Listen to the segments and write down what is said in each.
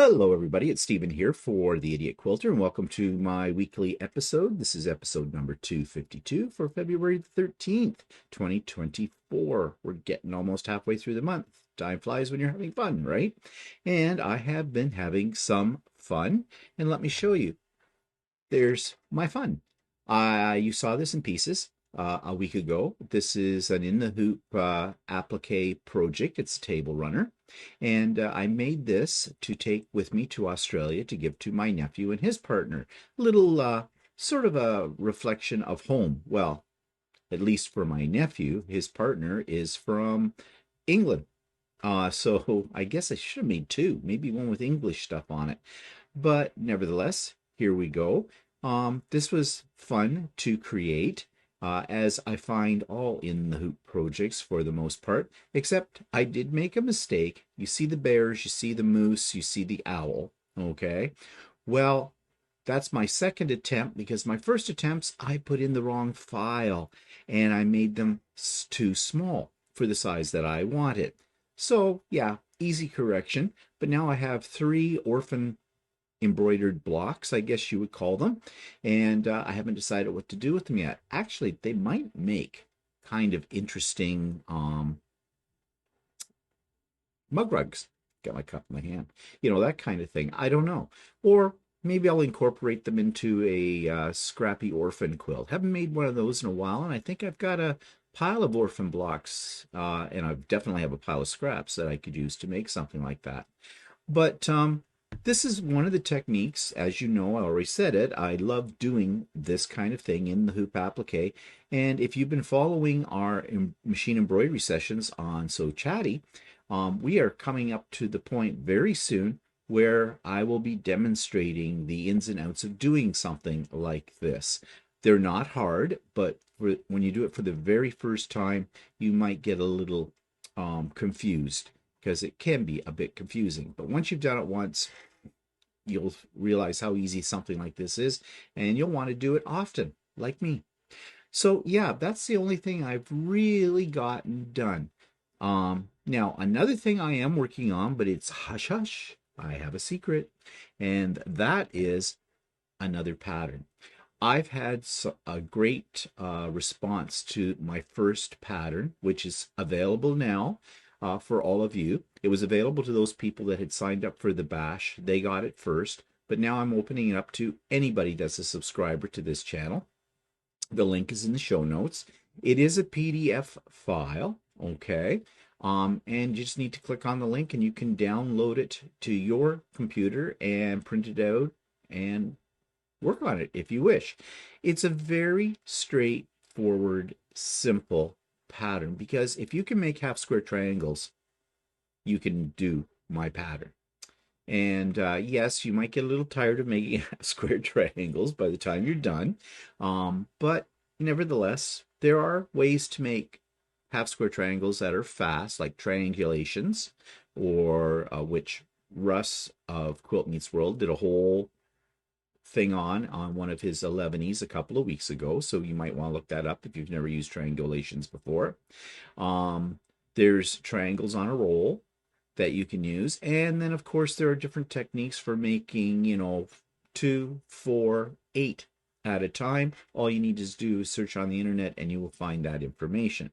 Hello, everybody. It's Stephen here for the Idiot Quilter, and welcome to my weekly episode. This is episode number 252 for February 13th, 2024. We're getting almost halfway through the month. Time flies when you're having fun, right? And I have been having some fun, and let me show you. There's my fun. You saw this in pieces a week ago. This is an In the Hoop applique project. It's a table runner. And I made this to take with me to Australia to give to my nephew and his partner. Little sort of a reflection of home. Well, at least for my nephew, his partner is from England. So I guess I should have made two, maybe one with English stuff on it. But nevertheless, here we go. This was fun to create. As I find all In the Hoop projects for the most part, except I did make a mistake. You see the bears, you see the moose, you see the owl, okay? Well, that's my second attempt because my first attempts, I put in the wrong file and I made them too small for the size that I wanted. So, yeah, easy correction, but now I have three Orphan embroidered blocks, I guess you would call them, and I haven't decided what to do with them yet. Actually, they might make kind of interesting mug rugs. Got my cup in my hand, that kind of thing. I don't know. Or maybe I'll incorporate them into a scrappy orphan quilt. Haven't made one of those in a while, and I think I've got a pile of orphan blocks, and I definitely have a pile of scraps that I could use to make something like that. But this is one of the techniques, as you know, I already said it. I love doing this kind of thing in the hoop applique. And if you've been following our machine embroidery sessions on Chatty, we are coming up to the point very soon where I will be demonstrating the ins and outs of doing something like this. They're not hard, but when you do it for the very first time, you might get a little confused, because it can be a bit confusing. But once you've done it once, you'll realize how easy something like this is, and you'll want to do it often, like me. So yeah, that's the only thing I've really gotten done. Now, another thing I am working on, but it's hush hush, I have a secret, and that is another pattern. I've had a great response to my first pattern, which is available now for all of you. It was available to those people that had signed up for the bash. They got it first, but now I'm opening it up to anybody that's a subscriber to this channel. The link is in the show notes. It is a PDF file, okay? And you just need to click on the link and you can download it to your computer and print it out and work on it if you wish. It's a very straightforward, simple pattern, because if you can make half square triangles, you can do my pattern. And yes, you might get a little tired of making half square triangles by the time you're done, but nevertheless, there are ways to make half square triangles that are fast, like triangulations, or which Russ of Quilt Meets World did a whole thing on one of his 11Es a couple of weeks ago, so you might want to look that up if you've never used triangulations before. There's triangles on a roll that you can use, and then of course there are different techniques for making 2, 4, 8 at a time. All you need to do is search on the internet and you will find that information.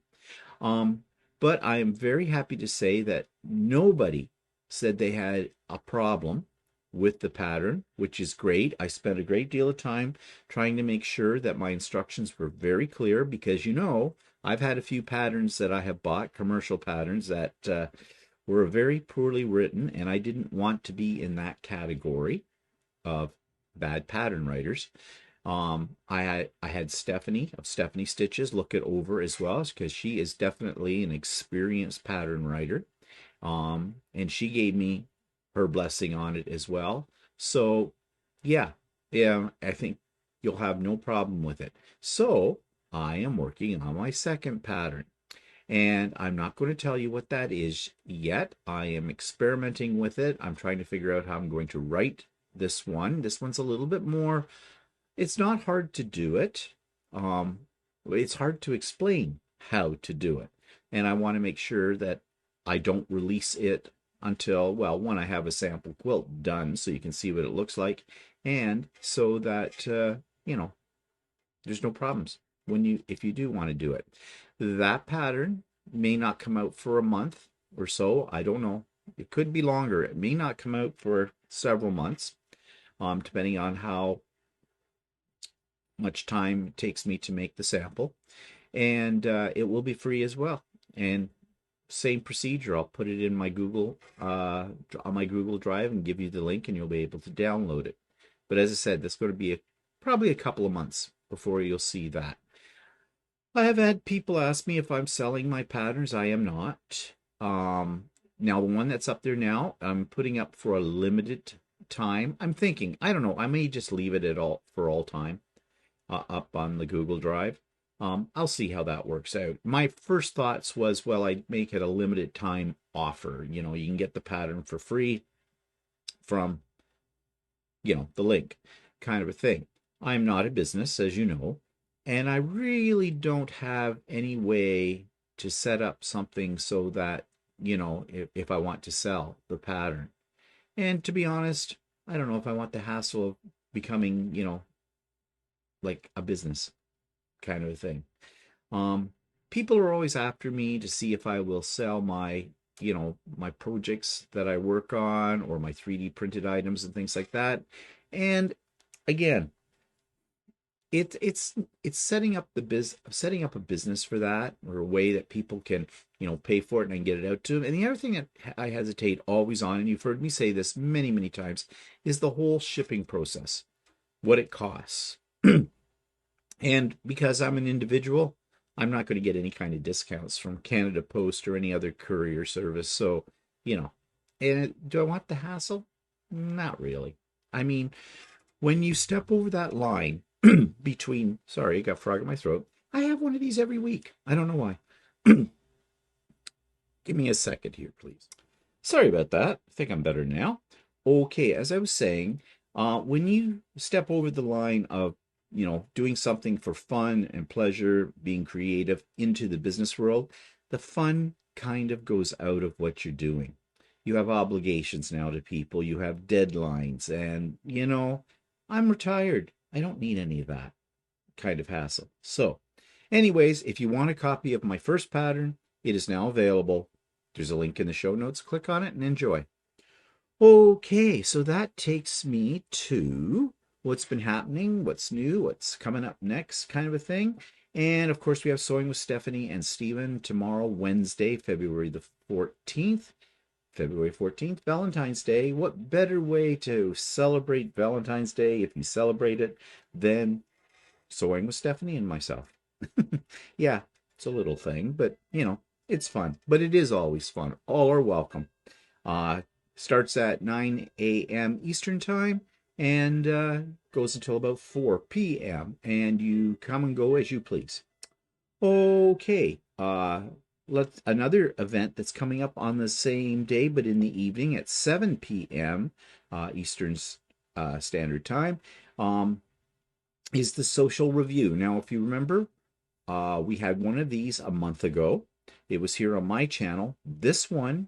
But I am very happy to say that nobody said they had a problem with the pattern, which is great. I spent a great deal of time trying to make sure that my instructions were very clear, because I've had a few patterns that I have bought, commercial patterns, that were very poorly written, and I didn't want to be in that category of bad pattern writers. I had Stephanie of Stephanie Stitches look it over as well, because she is definitely an experienced pattern writer, and she gave me her blessing on it as well. So yeah, I think you'll have no problem with it. So I am working on my second pattern, and I'm not going to tell you what that is yet. I am experimenting with it. I'm trying to figure out how I'm going to write this one. This one's a little bit more, it's not hard to do it. It's hard to explain how to do it. And I want to make sure that I don't release it until, well, when I have a sample quilt done so you can see what it looks like, and so that, you know, there's no problems if you do want to do it. That pattern may not come out for a month or so. I don't know. It could be longer. It may not come out for several months, depending on how much time it takes me to make the sample. And it will be free as well. And same procedure. I'll put it in my Google on my Google Drive and give you the link, and you'll be able to download it. But as I said, that's going to be probably a couple of months before you'll see that. I have had people ask me if I'm selling my patterns. I am not. Now, the one that's up there now, I'm putting up for a limited time. I'm thinking, I don't know, I may just leave it for all time up on the Google Drive. I'll see how that works out. My first thoughts was, well, I'd make it a limited time offer. You know, you can get the pattern for free from, you know, the link kind of a thing. I'm not a business, as you know, and I really don't have any way to set up something so that, you know, if I want to sell the pattern. And to be honest, I don't know if I want the hassle of becoming, you know, like a business kind of a thing. People are always after me to see if I will sell my, you know, my projects that I work on, or my 3D printed items and things like that. And again, it's setting up setting up a business for that, or a way that people can, you know, pay for it and I can get it out to them. And the other thing that I hesitate always on, and you've heard me say this many times, is the whole shipping process, what it costs. And because I'm an individual, I'm not going to get any kind of discounts from Canada Post or any other courier service. So, you know, and do I want the hassle? Not really. I mean, when you step over that line between, sorry, I got frog in my throat. I have one of these every week. I don't know why. Give me a second here, please. Sorry about that. I think I'm better now. Okay, as I was saying, when you step over the line of, you know, doing something for fun and pleasure, being creative, into the business world, the fun kind of goes out of what you're doing. You have obligations now to people, you have deadlines, and, you know, I'm retired. I don't need any of that kind of hassle. So, anyways, if you want a copy of my first pattern, it is now available. There's a link in the show notes. Click on it and enjoy. Okay, so that takes me to what's been happening, what's new, what's coming up next, kind of a thing. And of course, we have Sewing with Stephanie and Stephen tomorrow, Wednesday, February the 14th. February 14th, Valentine's Day. What better way to celebrate Valentine's Day, if you celebrate it, than Sewing with Stephanie and myself? Yeah, it's a little thing, but, you know, it's fun. But it is always fun. All are welcome. Starts at 9 a.m. Eastern Time and goes until about 4 p.m. And you come and go as you please. Okay, another event that's coming up on the same day, but in the evening at 7 p.m. Eastern Standard Time, is the Social Review. Now, if you remember, we had one of these a month ago. It was here on my channel. This one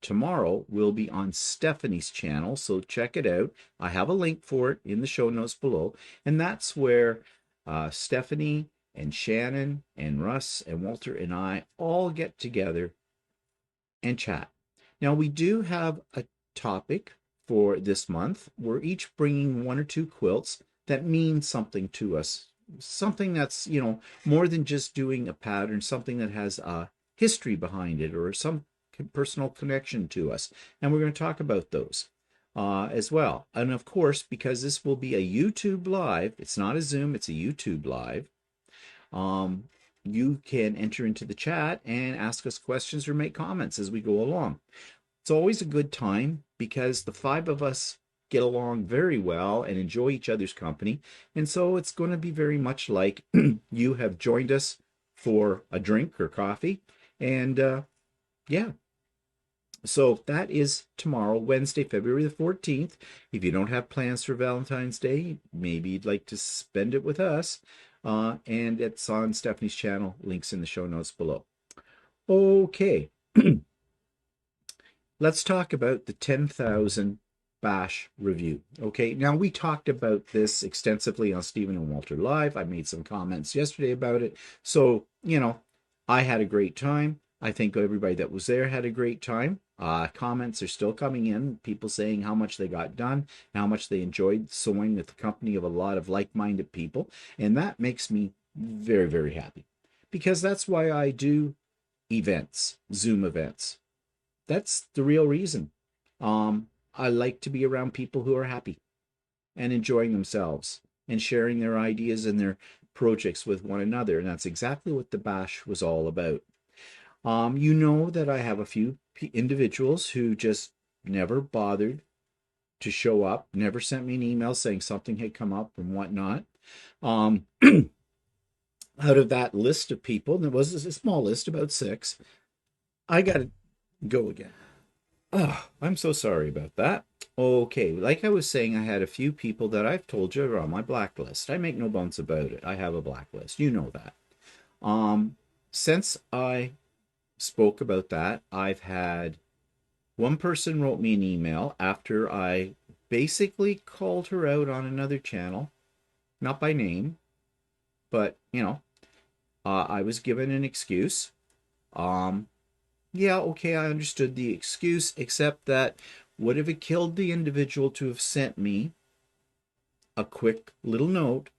tomorrow will be on Stephanie's channel, so check it out. I have a link for it in the show notes below, and that's where Stephanie and Shannon and Russ and Walter and I all get together and chat. Now, we do have a topic for this month. We're each bringing one or two quilts that mean something to us, something that's, you know, more than just doing a pattern, something that has a history behind it or some personal connection to us. And we're going to talk about those as well. And of course, because this will be a YouTube live, it's not a Zoom, it's a YouTube live, you can enter into the chat and ask us questions or make comments as we go along. It's always a good time because the five of us get along very well and enjoy each other's company. And so it's going to be very much like you have joined us for a drink or coffee. And yeah. So that is tomorrow, Wednesday, February the 14th. If you don't have plans for Valentine's Day, maybe you'd like to spend it with us. And it's on Stephanie's channel. Links in the show notes below. Okay. let's talk about the 10,000 bash review. Okay, now we talked about this extensively on Stephen and Walter Live. I made some comments yesterday about it. So, I had a great time. I think everybody that was there had a great time. Comments are still coming in, people saying how much they got done, how much they enjoyed sewing with the company of a lot of like-minded people. And that makes me very, very happy because that's why I do events, Zoom events. That's the real reason. I like to be around people who are happy and enjoying themselves and sharing their ideas and their projects with one another. And that's exactly what the bash was all about. You know that I have a few individuals who just never bothered to show up, never sent me an email saying something had come up and whatnot. Um, out of that list of people, and it was a small list, about 6, I got to go again. Oh, I'm so sorry about that. Okay, like I was saying, I had a few people that I've told you are on my blacklist. I make no bones about it. I have a blacklist. You know that. Um, since I spoke about that, I've had one person wrote me an email after I basically called her out on another channel, not by name, but I was given an excuse. Um, Yeah, okay, I understood the excuse, except that would have it killed the individual to have sent me a quick little note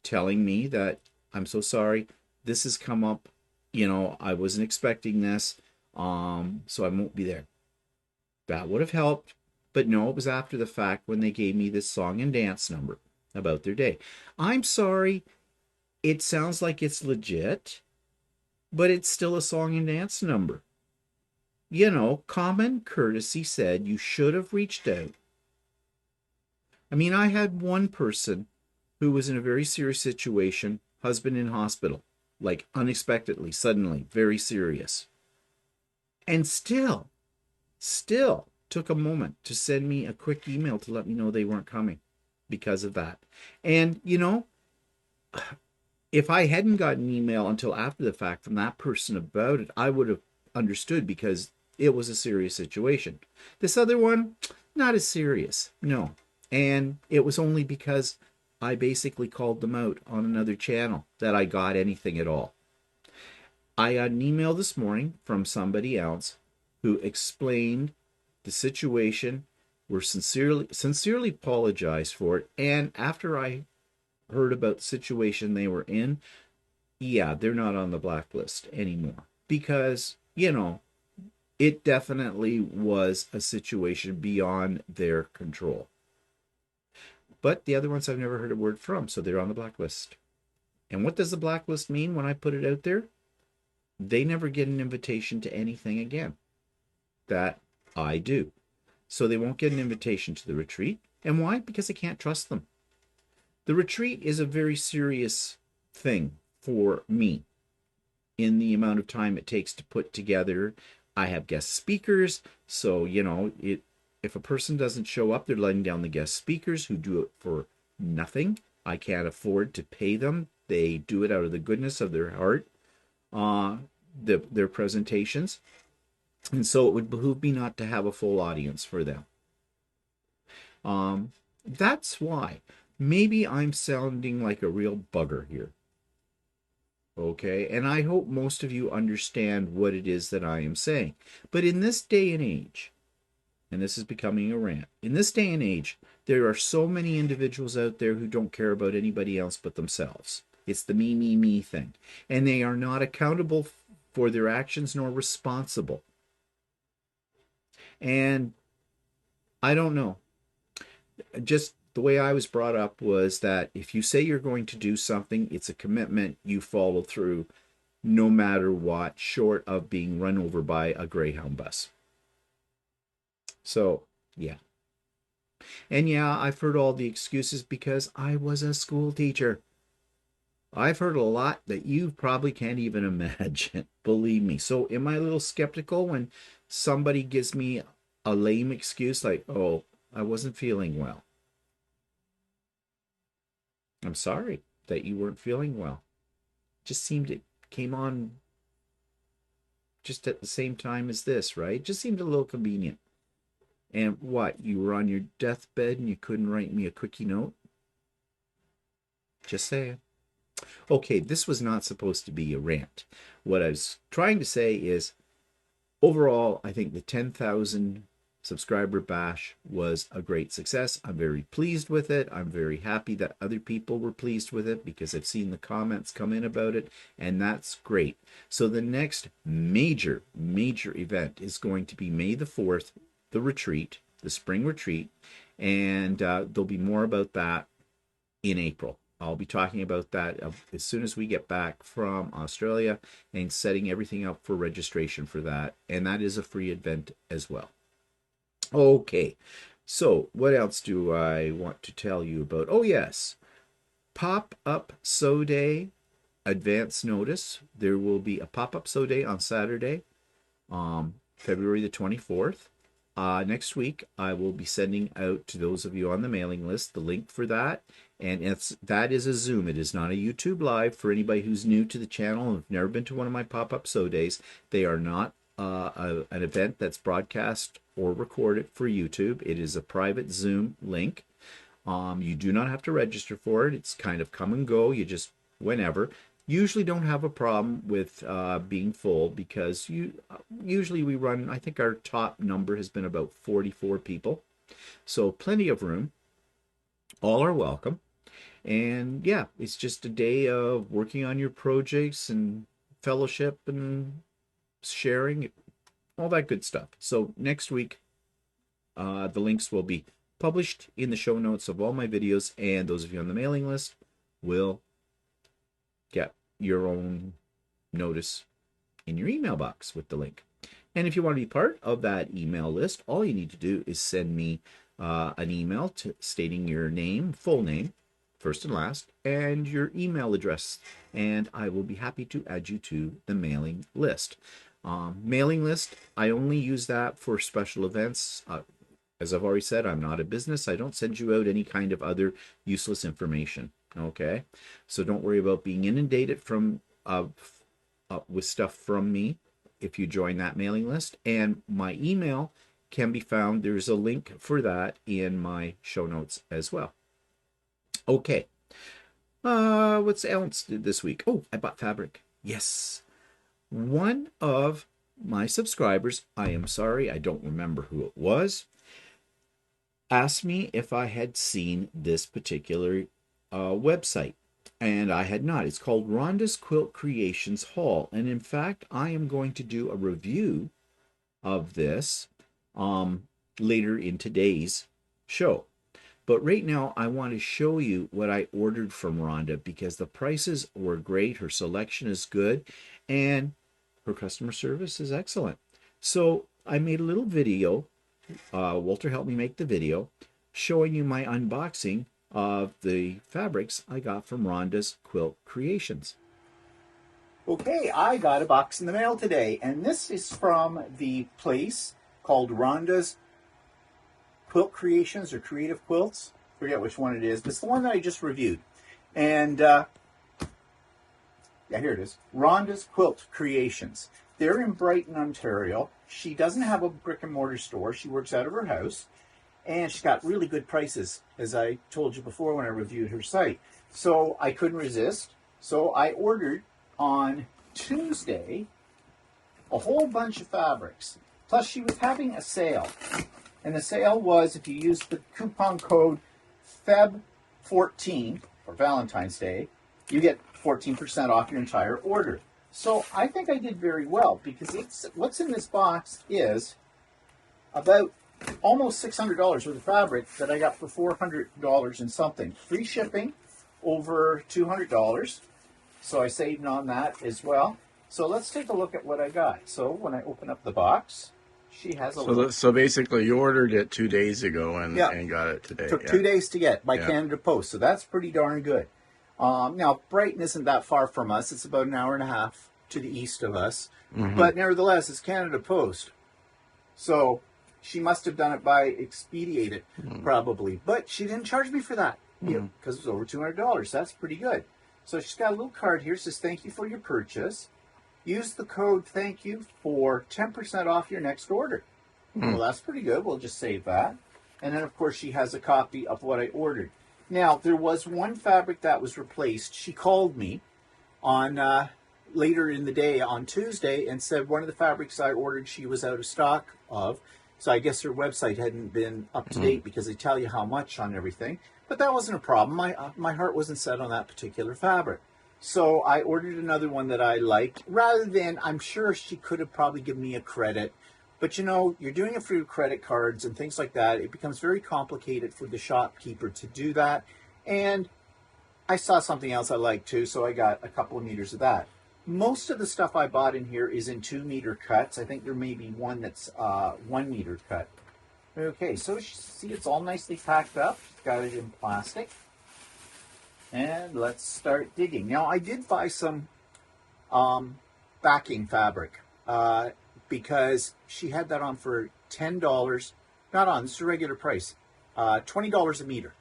telling me that I'm so sorry, this has come up, I wasn't expecting this, so I won't be there. That would have helped, but no, it was after the fact when they gave me this song and dance number about their day. I'm sorry, it sounds like it's legit, but it's still a song and dance number. Common courtesy said you should have reached out. I mean, I had one person who was in a very serious situation, husband in hospital, like unexpectedly, suddenly, very serious. And still took a moment to send me a quick email to let me know they weren't coming because of that. And, if I hadn't gotten an email until after the fact from that person about it, I would have understood because it was a serious situation. This other one, not as serious, no. And it was only because I basically called them out on another channel that I got anything at all. I got an email this morning from somebody else who explained the situation, were sincerely apologized for it, and after I heard about the situation they were in, yeah, they're not on the blacklist anymore because, it definitely was a situation beyond their control. But the other ones I've never heard a word from, so they're on the blacklist. And what does the blacklist mean when I put it out there? They never get an invitation to anything again that I do. So they won't get an invitation to the retreat. And why? Because I can't trust them. The retreat is a very serious thing for me in the amount of time it takes to put together. I have guest speakers, so if a person doesn't show up, they're letting down the guest speakers who do it for nothing. I can't afford to pay them. They do it out of the goodness of their heart, their presentations. And so it would behoove me not to have a full audience for them. That's why. Maybe I'm sounding like a real bugger here. Okay, and I hope most of you understand what it is that I am saying. But in this day and age, and this is becoming a rant, in this day and age, there are so many individuals out there who don't care about anybody else but themselves. It's the me thing. And they are not accountable for their actions nor responsible. And I don't know. Just the way I was brought up was that if you say you're going to do something, it's a commitment, you follow through no matter what, short of being run over by a Greyhound bus. So, yeah. And yeah, I've heard all the excuses because I was a school teacher. I've heard a lot that you probably can't even imagine, believe me. So, am I a little skeptical when somebody gives me a lame excuse like, oh, I wasn't feeling well? I'm sorry that you weren't feeling well. Just seemed it came on just at the same time as this, right? It just seemed a little convenient. And what, you were on your deathbed and you couldn't write me a quickie note? Just saying. Okay, this was not supposed to be a rant. What I was trying to say is, overall, I think the 10,000 subscriber bash was a great success. I'm very pleased with it. I'm very happy that other people were pleased with it because I've seen the comments come in about it, and that's great. So the next major event is going to be May the 4th, the retreat, the spring retreat, and there'll be more about that in April. I'll be talking about that as soon as we get back from Australia and setting everything up for registration for that. And that is a free event as well. Okay, so what else do I want to tell you about? Oh, yes, Pop-Up Sew Day advance notice. There will be a Pop-Up Sew Day on Saturday, February the 24th. Next week, I will be sending out to those of you on the mailing list the link for that. And that is a Zoom. It is not a YouTube Live. For anybody who's new to the channel and have never been to one of my pop-up sew days, they are not an event that's broadcast or recorded for YouTube. It is a private Zoom link. You do not have to register for it. It's kind of come and go. You just, whenever. Usually don't have a problem with being full because usually we run, I think our top number has been about 44 people. So plenty of room. All are welcome. And yeah, it's just a day of working on your projects and fellowship and sharing, all that good stuff. So next week, the links will be published in the show notes of all my videos, and those of you on the mailing list will get your own notice in your email box with the link. And if you want to be part of that email list, all you need to do is send me an email stating your name, full name, first and last, and your email address, and I will be happy to add you to the mailing list. Mailing list, I only use that for special events. As I've already said, I'm not a business. I don't send you out any kind of other useless information. Okay, so don't worry about being inundated from with stuff from me if you join that mailing list. And my email can be found. There's a link for that in my show notes as well. Okay, what's else this week? Oh, I bought fabric. Yes, one of my subscribers, I am sorry, I don't remember who it was, asked me if I had seen this particular website, and I had not. It's called Ronda's Quilt Creations Haul, and in fact, I am going to do a review of this later in today's show. But right now, I want to show you what I ordered from Ronda because the prices were great, her selection is good, and her customer service is excellent. So I made a little video. Walter helped me make the video showing you my unboxing of the fabrics I got from Ronda's Quilt Creations. Okay, I got a box in the mail today, and this is from the place called Ronda's Quilt Creations or Creative Quilts. Forget which one it is, but it's the one that I just reviewed. And yeah, here it is. Ronda's Quilt Creations. They're in Brighton, Ontario. She doesn't have a brick and mortar store. She works out of her house. And she's got really good prices, as I told you before when I reviewed her site. So I couldn't resist. So I ordered on Tuesday a whole bunch of fabrics. Plus she was having a sale. And the sale was, if you use the coupon code FEB14 for Valentine's Day, you get 14% off your entire order. So I think I did very well because what's in this box is about almost $600 worth of fabric that I got for $400 and something. Free shipping over $200. So I saved on that as well. So let's take a look at what I got. So when I open up the box, she has a So basically you ordered it 2 days ago and got it today. Took 2 days to get by Canada Post. So that's pretty darn good. Now, Brighton isn't that far from us. It's about an hour and a half to the east of us. Mm-hmm. But nevertheless, it's Canada Post. So she must have done it by Expedited, probably. But she didn't charge me for that because it was over $200. That's pretty good. So she's got a little card here. It says, thank you for your purchase. use the code thank you for 10% off your next order. Well, that's pretty good. We'll just save that. And then, of course, she has a copy of what I ordered. Now, there was one fabric that was replaced. She called me on later in the day on Tuesday and said one of the fabrics I ordered she was out of stock of. So I guess her website hadn't been up to date because they tell you how much on everything. But that wasn't a problem. My heart wasn't set on that particular fabric. So I ordered another one that I liked. Rather than, I'm sure she could have probably given me a credit. But you know, you're doing it through credit cards and things like that. It becomes very complicated for the shopkeeper to do that. And I saw something else I liked too, so I got a couple of meters of that. Most of the stuff I bought in here is in 2-meter cuts. I think there may be one that's 1-meter cut. Okay, so see, it's all nicely packed up. Got it in plastic. And let's start digging. Now, I did buy some backing fabric because she had that on for $10. Not on, this is a regular price. $20 a meter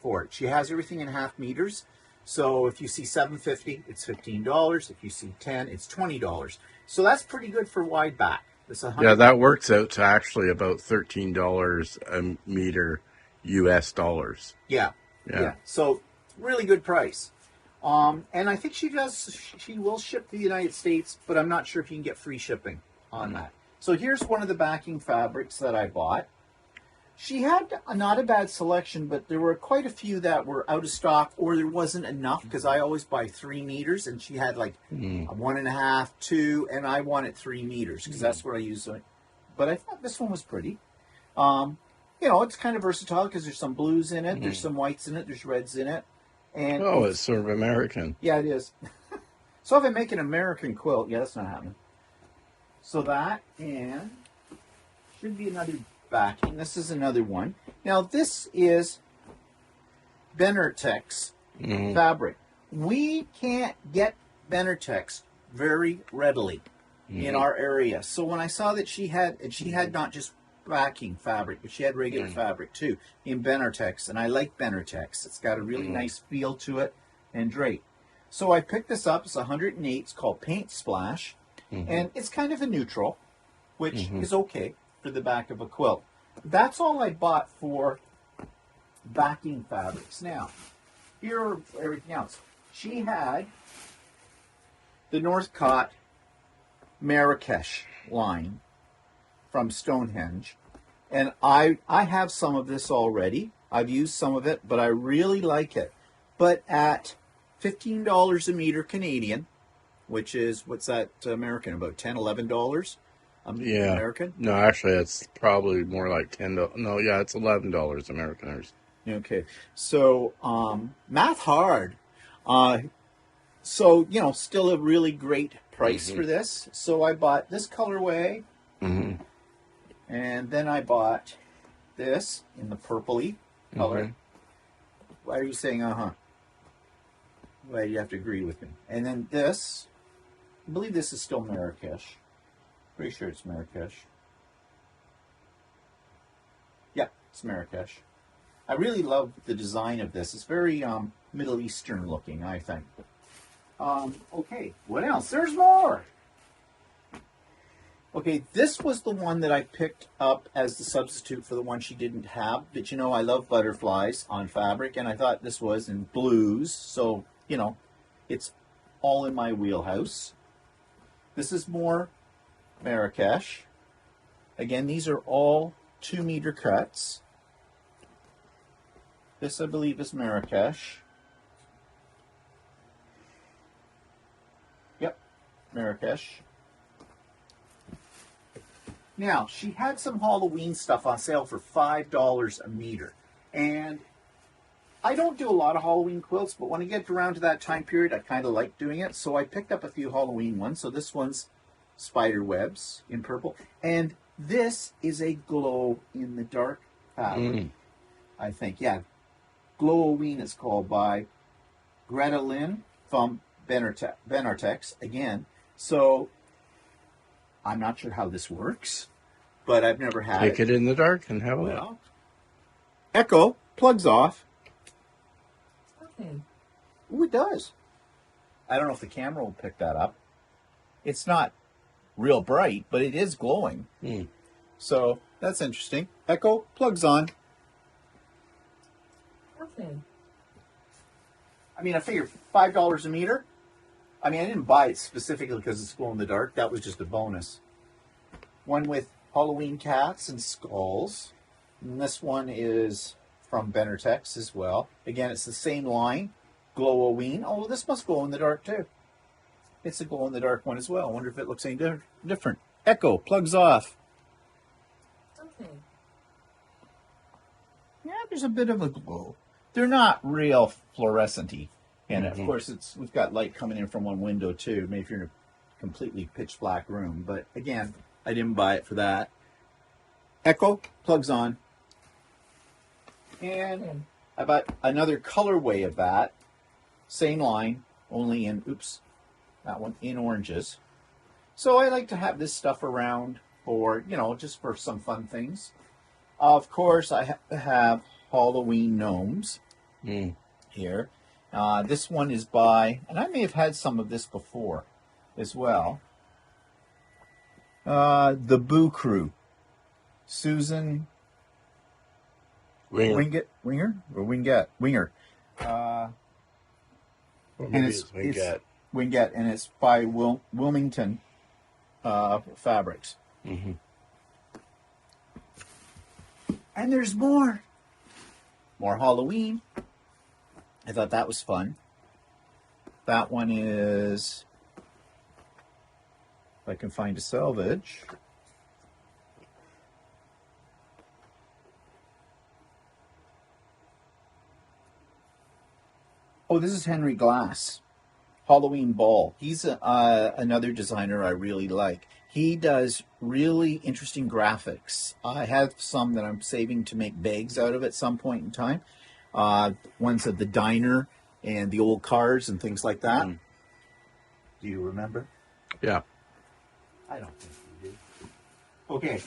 for it. She has everything in half meters. So if you see $7.50, it's $15. If you see 10, it's $20. So that's pretty good for wide back. Yeah, that works out to actually about $13 a meter US dollars. Yeah. So really good price. And I think she will ship to the United States, but I'm not sure if you can get free shipping on that. So here's one of the backing fabrics that I bought. She had not a bad selection, but there were quite a few that were out of stock or there wasn't enough because I always buy 3 meters and she had like 1.5, 2, and I wanted 3 meters because that's what I use. But I thought this one was pretty. You know, it's kind of versatile because there's some blues in it, there's some whites in it, there's reds in it. And it's sort of American. Yeah, it is. So if I make an American quilt, yeah, that's not happening. So that, and should be another backing. This is another one. Now this is Benartex fabric. We can't get Benartex very readily in our area. So when I saw that she had not just backing fabric, but she had regular fabric too in Benartex, and I like Benartex. It's got a really nice feel to it and drape. So I picked this up. It's 108. It's called Paint Splash, and it's kind of a neutral, which is okay for the back of a quilt. That's all I bought for backing fabrics. Now, here are everything else. She had the Northcott Marrakesh line from Stonehenge, and I have some of this already. I've used some of it, but I really like it. But at $15 a meter Canadian, which is, what's that American, about $10, $11? American? No, actually, it's probably more like $10. No, yeah, it's $11 American. Okay. So, math hard. So, you know, still a really great price for this. So I bought this colorway. And then I bought this in the purpley color. Why are you saying Well, you have to agree with me. And then this, I believe this is still Marrakesh. Pretty sure it's Marrakesh. Yeah, it's Marrakesh. I really love the design of this. It's very Middle Eastern looking, I think. Okay, what else? There's more! Okay, this was the one that I picked up as the substitute for the one she didn't have. But you know, I love butterflies on fabric, and I thought this was in blues. So, you know, it's all in my wheelhouse. This is more Marrakesh. Again, these are all 2-meter cuts. This, I believe, is Marrakesh. Yep, Marrakesh. Now, she had some Halloween stuff on sale for $5 a meter. And I don't do a lot of Halloween quilts, but when I get around to that time period, I kind of like doing it. So I picked up a few Halloween ones. So this one's spider webs in purple. And this is a glow in the dark fabric, I think. Yeah, Glowoween it's called, by Greta Lynn from Benartex again. So I'm not sure how this works, but I've never had it. Take it in the dark and have a look. Echo, plugs off. Okay. Ooh, it does. I don't know if the camera will pick that up. It's not real bright, but it is glowing. Mm. So that's interesting. Echo, plugs on. Okay. I mean, I figured $5 a meter. I mean, I didn't buy it specifically because it's glow in the dark. That was just a bonus. One with Halloween cats and skulls. And this one is from Benartex as well. Again, it's the same line. Glow-o-ween. Oh, this must glow in the dark too. It's a glow in the dark one as well. I wonder if it looks any different. Echo, plugs off. Okay. Yeah, there's a bit of a glow. They're not real fluorescent-y. And of course, we've got light coming in from one window too. Maybe if you're in a completely pitch black room. But again, I didn't buy it for that. Echo, plugs on. And I bought another colorway of that. Same line, only in, that one in oranges. So I like to have this stuff around for, just for some fun things. Of course, I have Halloween gnomes here. This one is by, and I may have had some of this before as well. The Boo Crew. Susan Winger. Winger. And it's Wingette, and it's by Wilmington Fabrics. Mm-hmm. And there's more Halloween. I thought that was fun. That one is, if I can find a salvage. Oh, this is Henry Glass, Halloween Ball. He's another designer I really like. He does really interesting graphics. I have some that I'm saving to make bags out of at some point in time. Ones of the diner and the old cars and things like that. Mm. Do you remember? Yeah. I don't think you do. Okay.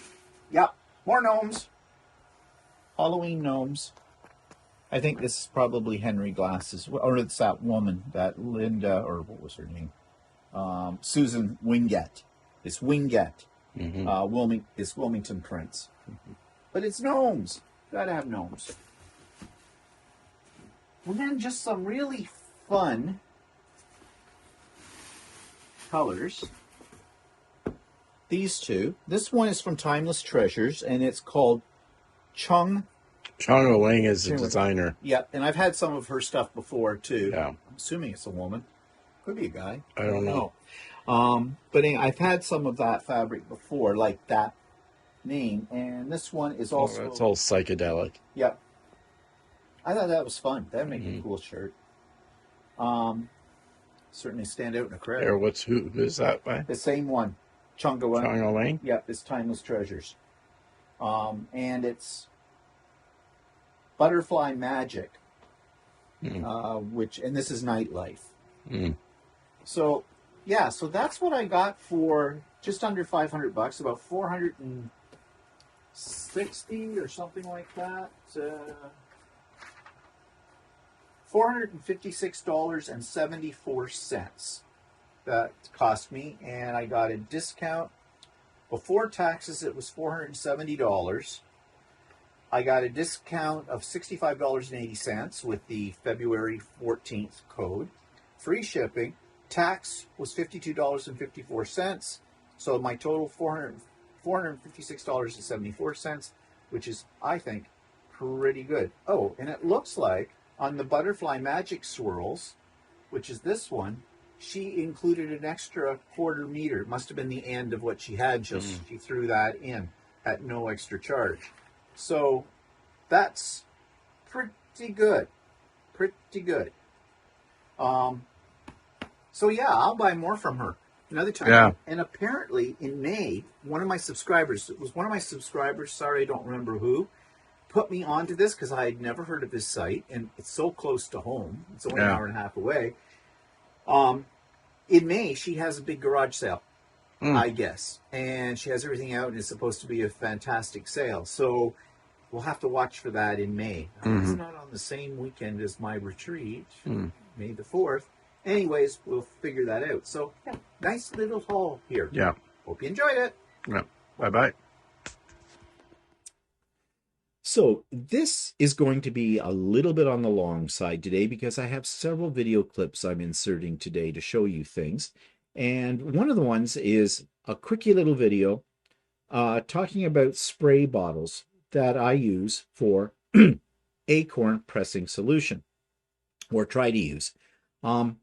Yep. More gnomes. Halloween gnomes. I think this is probably Henry Glass's, or it's that woman, that Linda, or what was her name? Susan Wingette. It's Wingette. Mm-hmm. It's Wilmington prints. Mm-hmm. But it's gnomes. Gotta have gnomes. And then just some really fun colors. These two. This one is from Timeless Treasures, and it's called Chung Ling is a designer. Yep, and I've had some of her stuff before, too. Yeah. I'm assuming it's a woman. Could be a guy. I don't know. But anyway, I've had some of that fabric before, like that name. And this one is also... it's all psychedelic. Yep. I thought that was fun. That would make a cool shirt. Certainly stand out in a crowd. Who is that by? The same one. Chunga Ling? Yep, it's Timeless Treasures. And it's Butterfly Magic, and this is Nightlife. Mm. So, yeah, so that's what I got for just under $500, about $460 or something like that. $456.74 that cost me, and I got a discount. Before taxes, it was $470. I got a discount of $65.80 with the February 14th code. Free shipping. Tax was $52.54. So my total $456.74, which is, I think, pretty good. Oh, and it looks like on the Butterfly Magic Swirls, which is this one, she included an extra quarter meter. It must have been the end of what she had. She threw that in at no extra charge. So that's pretty good. Pretty good. So yeah, I'll buy more from her another time. Yeah. And apparently in May, one of my subscribers, sorry, I don't remember who, put me onto this because I had never heard of this site, and it's so close to home. It's only an hour and a half away. In May, she has a big garage sale, I guess. And she has everything out, and it's supposed to be a fantastic sale. So we'll have to watch for that in May. It's not on the same weekend as my retreat, May the 4th. Anyways, we'll figure that out. So, yeah, nice little haul here. Yeah. Hope you enjoyed it. Yeah. Bye-bye. So this is going to be a little bit on the long side today because I have several video clips I'm inserting today to show you things. And one of the ones is a quickie little video talking about spray bottles that I use for acorn pressing solution, or try to use. I'm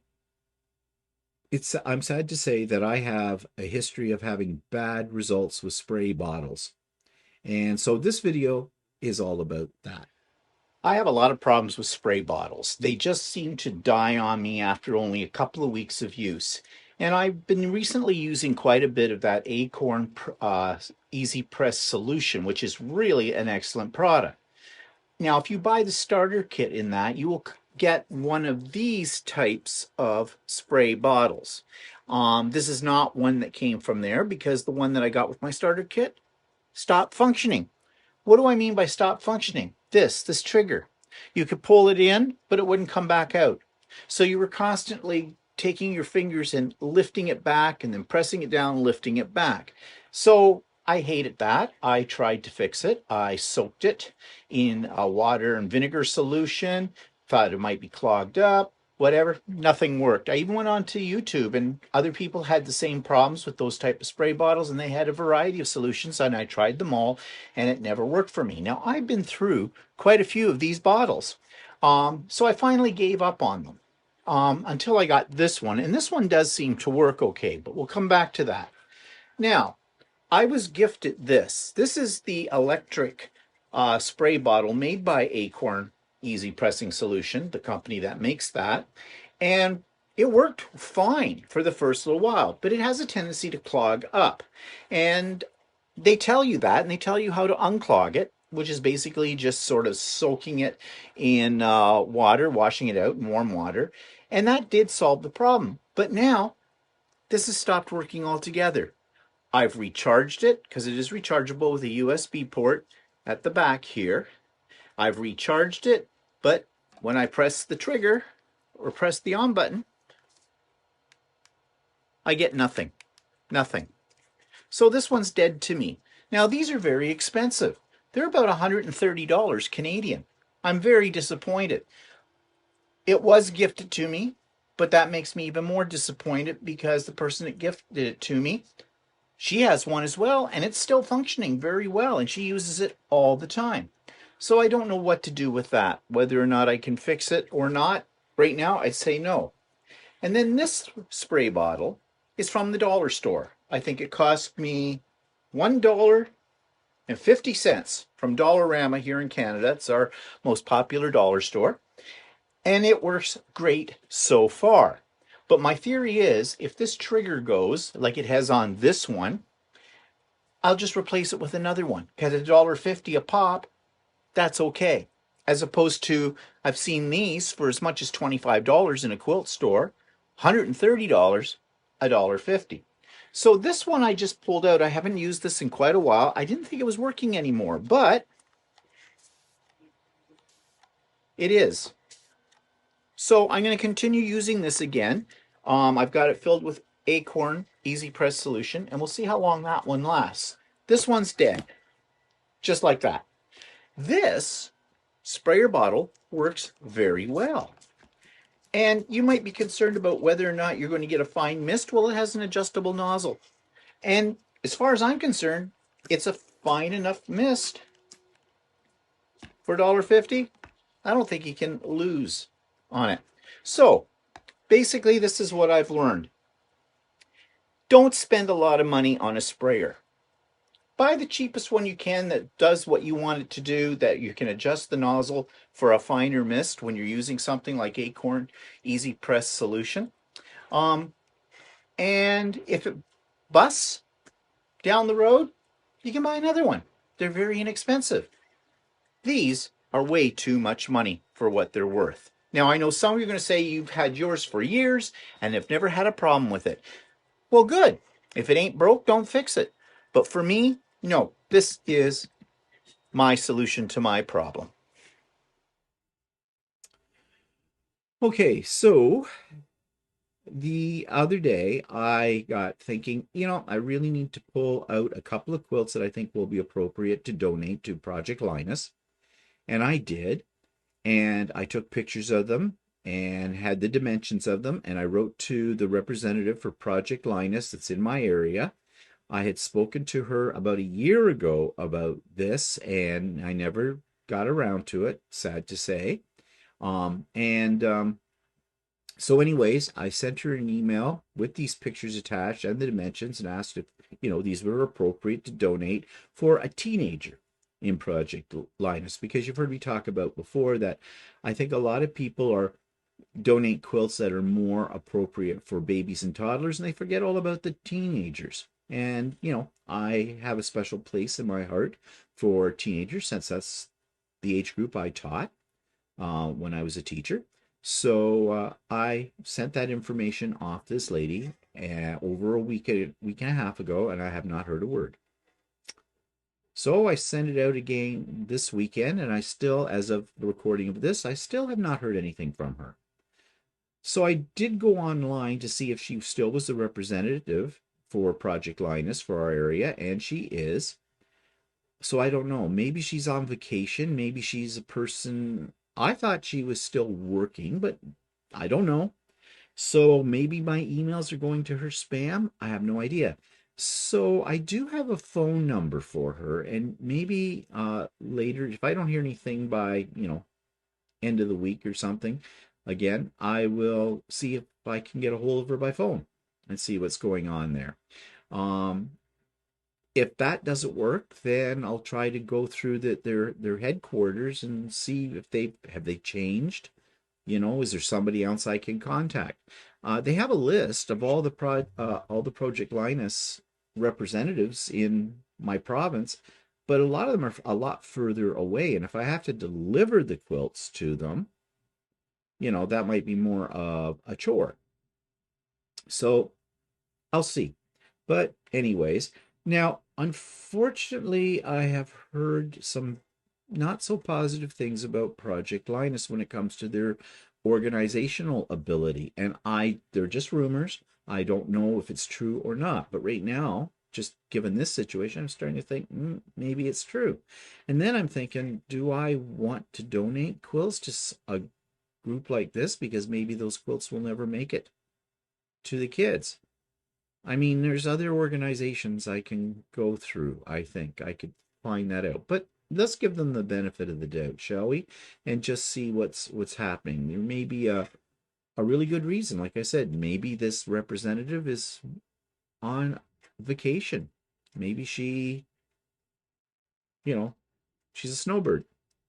sad to say that I have a history of having bad results with spray bottles. And so this video is all about that. I have a lot of problems with spray bottles. They just seem to die on me after only a couple of weeks of use. And I've been recently using quite a bit of that Acorn Easy Press solution, which is really an excellent product. Now, if you buy the starter kit in that, you will get one of these types of spray bottles. This is not one that came from there because the one that I got with my starter kit stopped functioning. What do I mean by stop functioning? This trigger. You could pull it in, but it wouldn't come back out. So you were constantly taking your fingers and lifting it back and then pressing it down and lifting it back. So I hated that. I tried to fix it. I soaked it in a water and vinegar solution, thought it might be clogged up, whatever. Nothing worked. I even went onto YouTube, and other people had the same problems with those type of spray bottles, and they had a variety of solutions, and I tried them all, and it never worked for me. Now, I've been through quite a few of these bottles, so I finally gave up on them until I got this one, and this one does seem to work okay, but we'll come back to that. Now, I was gifted this. This is the electric spray bottle made by Acorn Easy Pressing Solution, the company that makes that. And it worked fine for the first little while, but it has a tendency to clog up. And they tell you that, and they tell you how to unclog it, which is basically just sort of soaking it in water, washing it out in warm water. And that did solve the problem. But now, this has stopped working altogether. I've recharged it because it is rechargeable with a USB port at the back here. I've recharged it, but when I press the trigger or press the on button, I get nothing. Nothing. So this one's dead to me. Now, these are very expensive. They're about $130 Canadian. I'm very disappointed. It was gifted to me, but that makes me even more disappointed because the person that gifted it to me, she has one as well, and it's still functioning very well, and she uses it all the time. So I don't know what to do with that, whether or not I can fix it or not. Right now, I'd say no. And then this spray bottle is from the dollar store. I think it cost me $1.50 from Dollarama here in Canada. It's our most popular dollar store. And it works great so far. But my theory is, if this trigger goes, like it has on this one, I'll just replace it with another one. Because at $1.50 a pop, that's okay. As opposed to, I've seen these for as much as $25 in a quilt store, $130, $1.50. So this one I just pulled out. I haven't used this in quite a while. I didn't think it was working anymore, but it is. So I'm going to continue using this again. I've got it filled with Acorn Easy Press Solution, and we'll see how long that one lasts. This one's dead, just like that. This sprayer bottle works very well. And you might be concerned about whether or not you're going to get a fine mist. Well, it has an adjustable nozzle. And as far as I'm concerned, it's a fine enough mist. For $1.50, I don't think you can lose on it. So, basically, this is what I've learned. Don't spend a lot of money on a sprayer. Buy the cheapest one you can that does what you want it to do, that you can adjust the nozzle for a finer mist when you're using something like Acorn Easy Press Solution. And if it busts down the road, you can buy another one. They're very inexpensive. These are way too much money for what they're worth. Now, I know some of you are going to say you've had yours for years and have never had a problem with it. Well, good. If it ain't broke, don't fix it. But for me, no, this is my solution to my problem. Okay, so the other day I got thinking, I really need to pull out a couple of quilts that I think will be appropriate to donate to Project Linus. And I did. And I took pictures of them and had the dimensions of them. And I wrote to the representative for Project Linus that's in my area. I had spoken to her about a year ago about this, and I never got around to it, sad to say. So anyways, I sent her an email with these pictures attached and the dimensions and asked if, these were appropriate to donate for a teenager in Project Linus, because you've heard me talk about before that I think a lot of people are donate quilts that are more appropriate for babies and toddlers, and they forget all about the teenagers. And, I have a special place in my heart for teenagers since that's the age group I taught when I was a teacher. So I sent that information off this lady over a week and a half ago, and I have not heard a word. So I sent it out again this weekend, and I still, as of the recording of this, I still have not heard anything from her. So I did go online to see if she still was the representative for Project Linus for our area, and she is. So I don't know. Maybe she's on vacation. Maybe she's a person. I thought she was still working, but I don't know. So maybe my emails are going to her spam. I have no idea. So I do have a phone number for her, and maybe later, if I don't hear anything by, end of the week or something, again, I will see if I can get a hold of her by phone and see what's going on there. If that doesn't work, then I'll try to go through their headquarters and see if they changed. Is there somebody else I can contact? They have a list of all the Project Linus representatives in my province, but a lot of them are a lot further away. And if I have to deliver the quilts to them, that might be more of a chore. So I'll see. But anyways, now, unfortunately, I have heard some not so positive things about Project Linus when it comes to their organizational ability. And they're just rumors. I don't know if it's true or not. But right now, just given this situation, I'm starting to think maybe it's true. And then I'm thinking, do I want to donate quilts to a group like this? Because maybe those quilts will never make it to the kids. I mean, there's other organizations I can go through. I think I could find that out. But let's give them the benefit of the doubt, shall we? And just see what's happening. There may be a really good reason. Like I said, maybe this representative is on vacation. Maybe she, she's a snowbird,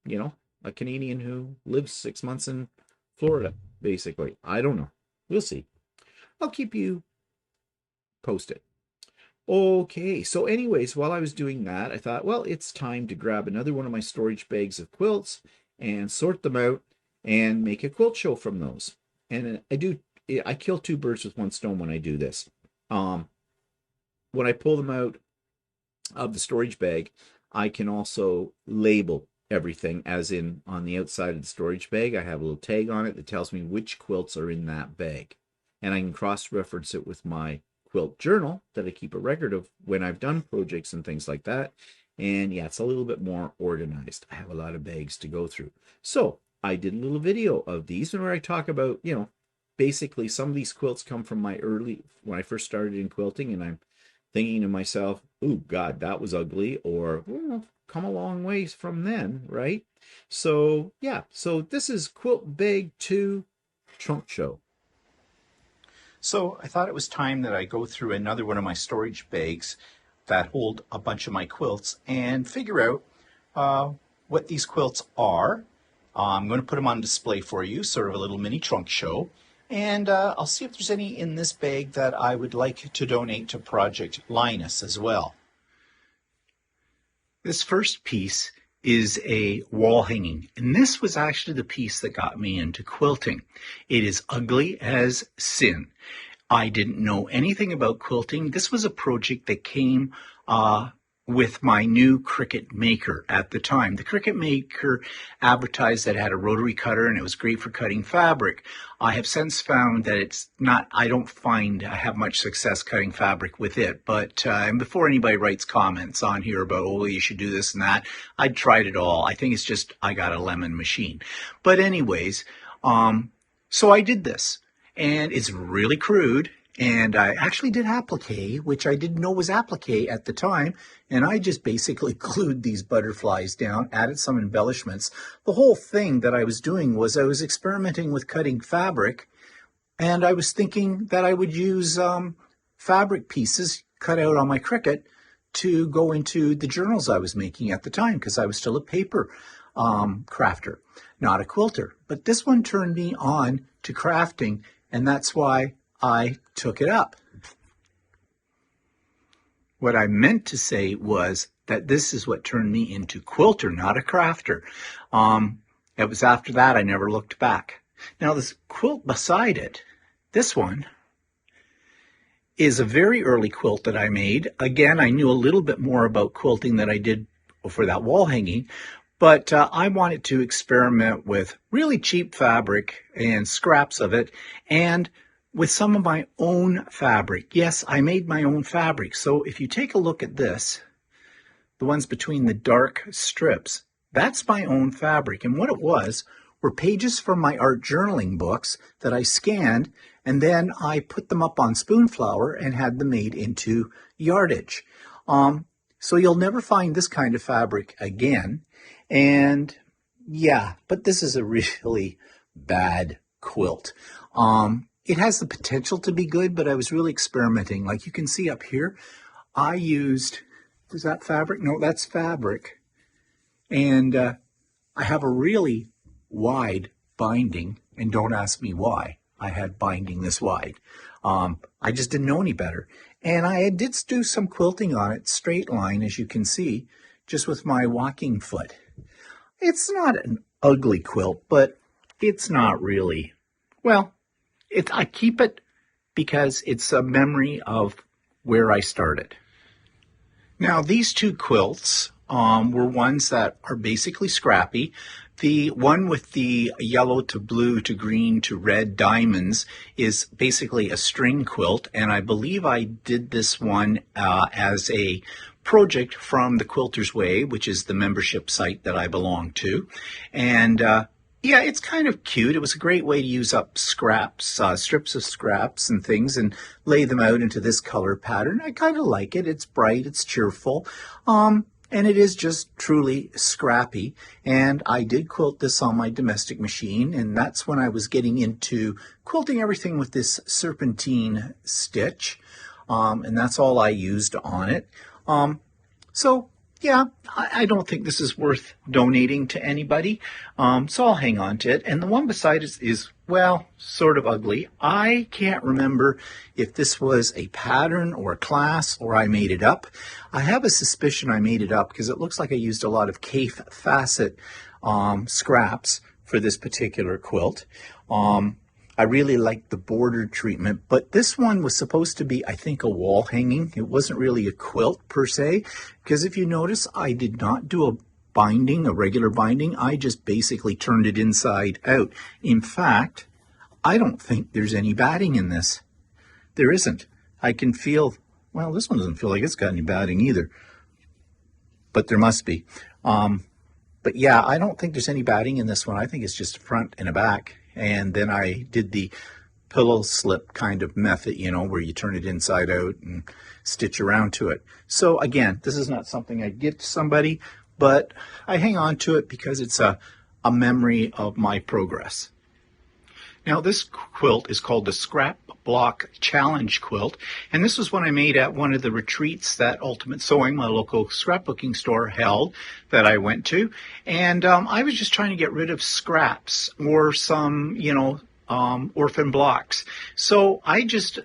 a Canadian who lives 6 months in Florida, basically. I don't know. We'll see. I'll keep you posted. Okay, so anyways, while I was doing that, I thought, well, it's time to grab another one of my storage bags of quilts and sort them out and make a quilt show from those. And I kill two birds with one stone when I do this. When I pull them out of the storage bag, I can also label everything, as in on the outside of the storage bag, I have a little tag on it that tells me which quilts are in that bag. And I can cross-reference it with my quilt journal that I keep a record of when I've done projects and things like that. And yeah, it's a little bit more organized. I have a lot of bags to go through. So I did a little video of these where I talk about, basically some of these quilts come from when I first started in quilting, and I'm thinking to myself, oh God, that was ugly, or come a long ways from then, right? So yeah, so this is Quilt Bag 2 Trunk Show. So I thought it was time that I go through another one of my storage bags that hold a bunch of my quilts and figure out what these quilts are. I'm going to put them on display for you, sort of a little mini trunk show. And I'll see if there's any in this bag that I would like to donate to Project Linus as well. This first piece is a wall hanging, and this was actually the piece that got me into quilting. It is ugly as sin. I didn't know anything about quilting. This was a project that came with my new Cricut Maker at the time. The Cricut Maker advertised that it had a rotary cutter and it was great for cutting fabric. I have since found that it's not, I don't find I have much success cutting fabric with it. But and before anybody writes comments on here about, oh, you should do this and that, I tried it all. I think it's just I got a lemon machine. But anyways, so I did this, and it's really crude. And I actually did applique, which I didn't know was applique at the time. And I just basically glued these butterflies down, added some embellishments. The whole thing that I was doing was I was experimenting with cutting fabric. And I was thinking that I would use fabric pieces cut out on my Cricut to go into the journals I was making at the time, because I was still a paper crafter, not a quilter. But this one turned me on to crafting, and that's why I took it up. What I meant to say was that this is what turned me into quilter, not a crafter. It was after that I never looked back. Now this quilt beside it, this one, is a very early quilt that I made. Again, I knew a little bit more about quilting than I did for that wall hanging, but I wanted to experiment with really cheap fabric and scraps of it, and with some of my own fabric. Yes, I made my own fabric. So if you take a look at this, the ones between the dark strips, that's my own fabric. And what it was were pages from my art journaling books that I scanned, and then I put them up on Spoonflower and had them made into yardage. So you'll never find this kind of fabric again. And yeah, but this is a really bad quilt. It has the potential to be good, but I was really experimenting. Like you can see up here, I used, is that fabric? No, that's fabric. And I have a really wide binding, and don't ask me why I had binding this wide. I just didn't know any better. And I did do some quilting on it, straight line, as you can see, just with my walking foot. It's not an ugly quilt, but it's not really, well, I keep it because it's a memory of where I started. Now, these two quilts were ones that are basically scrappy. The one with the yellow to blue to green to red diamonds is basically a string quilt, and I believe I did this one as a project from the Quilter's Way, which is the membership site that I belong to. And yeah, it's kind of cute. It was a great way to use up scraps, strips of scraps and things, and lay them out into this color pattern. I kind of like it. It's bright, it's cheerful, and it is just truly scrappy. And I did quilt this on my domestic machine, and that's when I was getting into quilting everything with this serpentine stitch, and that's all I used on it. So yeah, I don't think this is worth donating to anybody, so I'll hang on to it. And the one beside it is, well, sort of ugly. I can't remember if this was a pattern or a class or I made it up. I have a suspicion I made it up because it looks like I used a lot of Kafe facet scraps for this particular quilt. I really liked the border treatment, but this one was supposed to be, I think, a wall hanging. It wasn't really a quilt per se, because if you notice, I did not do a binding, a regular binding. I just basically turned it inside out. In fact, I don't think there's any batting in this. There isn't. I can feel, well, this one doesn't feel like it's got any batting either, but there must be. But yeah, I don't think there's any batting in this one. I think it's just a front and a back. And then I did the pillow slip kind of method, you know, where you turn it inside out and stitch around to it. So again, this is not something I'd give to somebody, but I hang on to it because it's a memory of my progress. Now this quilt is called the Scrap Block Challenge Quilt, and this was one I made at one of the retreats that Ultimate Sewing, my local scrapbooking store, held that I went to. And I was just trying to get rid of scraps or some, you know, orphan blocks. So I just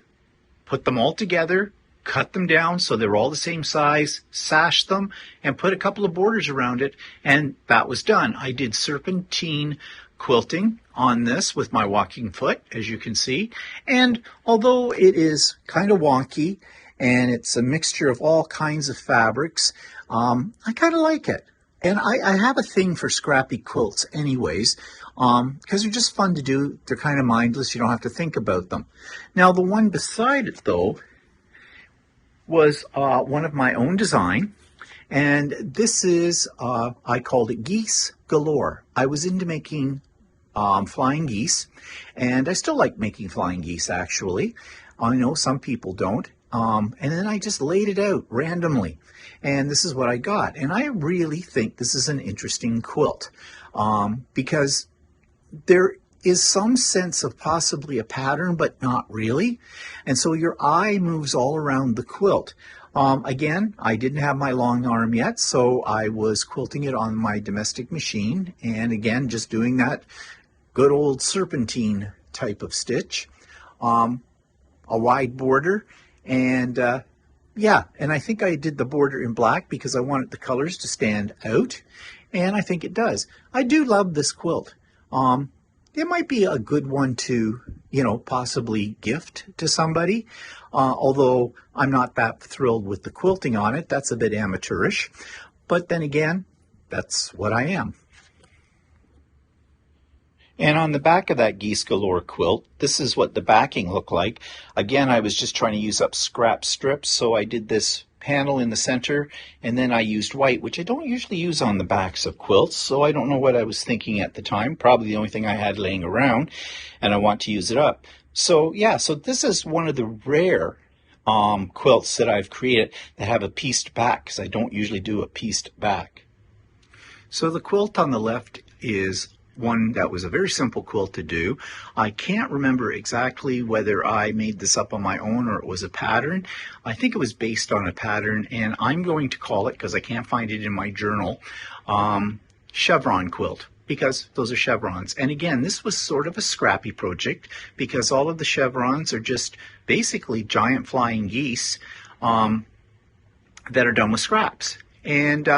put them all together, cut them down so they're all the same size, sashed them, and put a couple of borders around it, and that was done. I did serpentine quilting on this with my walking foot, as you can see, and although it is kind of wonky and it's a mixture of all kinds of fabrics. I kind of like it. And I have a thing for scrappy quilts anyways, because they're just fun to do. They're kind of mindless. You don't have to think about them. Now, the one beside it, though, was one of my own design. And this is, I called it Geese Galore. I was into making flying geese, and I still like making flying geese, actually. I know some people don't. And then I just laid it out randomly, and this is what I got. And I really think this is an interesting quilt, because there is some sense of possibly a pattern, but not really. And so your eye moves all around the quilt. Again, I didn't have my long arm yet, so I was quilting it on my domestic machine. And again, just doing that good old serpentine type of stitch, a wide border. And yeah, and I think I did the border in black because I wanted the colors to stand out. And I think it does. I do love this quilt. It might be a good one to, possibly gift to somebody. Although I'm not that thrilled with the quilting on it. That's a bit amateurish. But then again, that's what I am. And on the back of that Geese Galore quilt, this is what the backing looked like. Again, I was just trying to use up scrap strips, so I did this panel in the center, and then I used white, which I don't usually use on the backs of quilts, so I don't know what I was thinking at the time. Probably the only thing I had laying around, and I want to use it up. So yeah, so this is one of the rare quilts that I've created that have a pieced back, because I don't usually do a pieced back. So the quilt on the left is one that was a very simple quilt to do. I can't remember exactly whether I made this up on my own or it was a pattern. I think it was based on a pattern, and I'm going to call it, because I can't find it in my journal, chevron quilt, because those are chevrons. And again, this was sort of a scrappy project because all of the chevrons are just basically giant flying geese that are done with scraps. And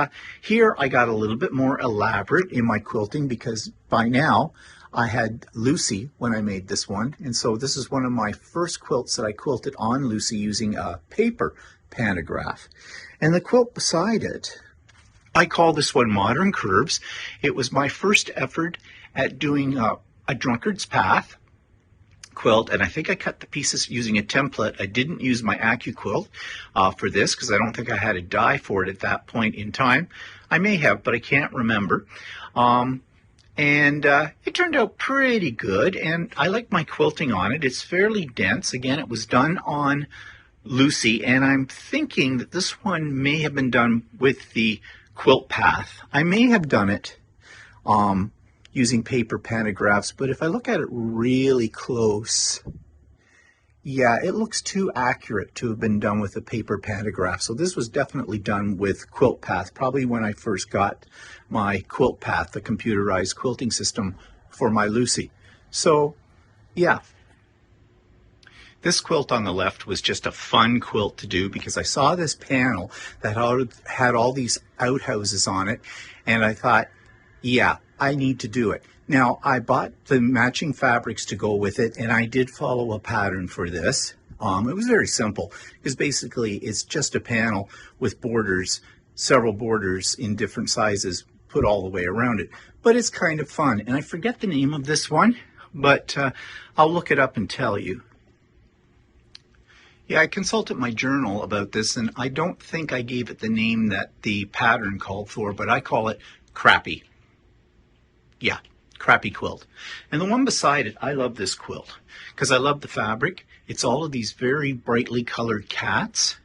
here I got a little bit more elaborate in my quilting because by now I had Lucy when I made this one. And so this is one of my first quilts that I quilted on Lucy using a paper pantograph. And the quilt beside it, I call this one Modern Curves. It was my first effort at doing a drunkard's path quilt, and I think I cut the pieces using a template. I didn't use my AccuQuilt for this because I don't think I had a die for it at that point in time. I may have, but I can't remember. And it turned out pretty good, and I like my quilting on it. It's fairly dense. Again, it was done on Lucy, and I'm thinking that this one may have been done with the quilt path. I may have done it using paper pantographs, but if I look at it really close, yeah, it looks too accurate to have been done with a paper pantograph. So this was definitely done with Quilt Path, probably when I first got my Quilt Path, the computerized quilting system for my Lucy. So, yeah. This quilt on the left was just a fun quilt to do because I saw this panel that had all these outhouses on it, and I thought, yeah, I need to do it. Now, I bought the matching fabrics to go with it, and I did follow a pattern for this. It was very simple, because basically it's just a panel with borders, several borders in different sizes put all the way around it. But it's kind of fun, and I forget the name of this one, but I'll look it up and tell you. Yeah, I consulted my journal about this, and I don't think I gave it the name that the pattern called for, but I call it Crappy. Yeah, Crappy quilt. And the one beside it, I love this quilt because I love the fabric. It's all of these very brightly colored cats.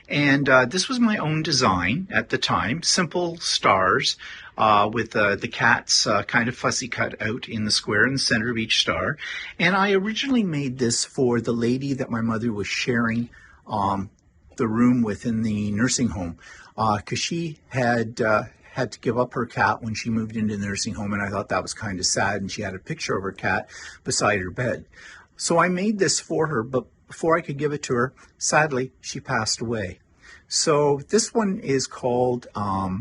And this was my own design at the time, simple stars with the cats kind of fussy cut out in the square in the center of each star. And I originally made this for the lady that my mother was sharing the room with in the nursing home because she had to give up her cat when she moved into the nursing home, and I thought that was kind of sad, and she had a picture of her cat beside her bed. So I made this for her, but before I could give it to her, sadly, she passed away. So this one is called, I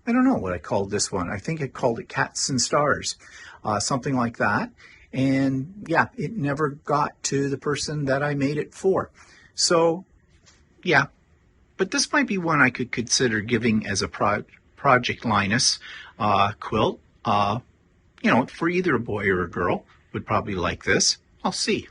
don't know what I called this one. I think I called it Cats and Stars, something like that. And yeah, it never got to the person that I made it for. So Yeah, but this might be one I could consider giving as a Project Linus quilt. For either a boy or a girl would probably like this. I'll see.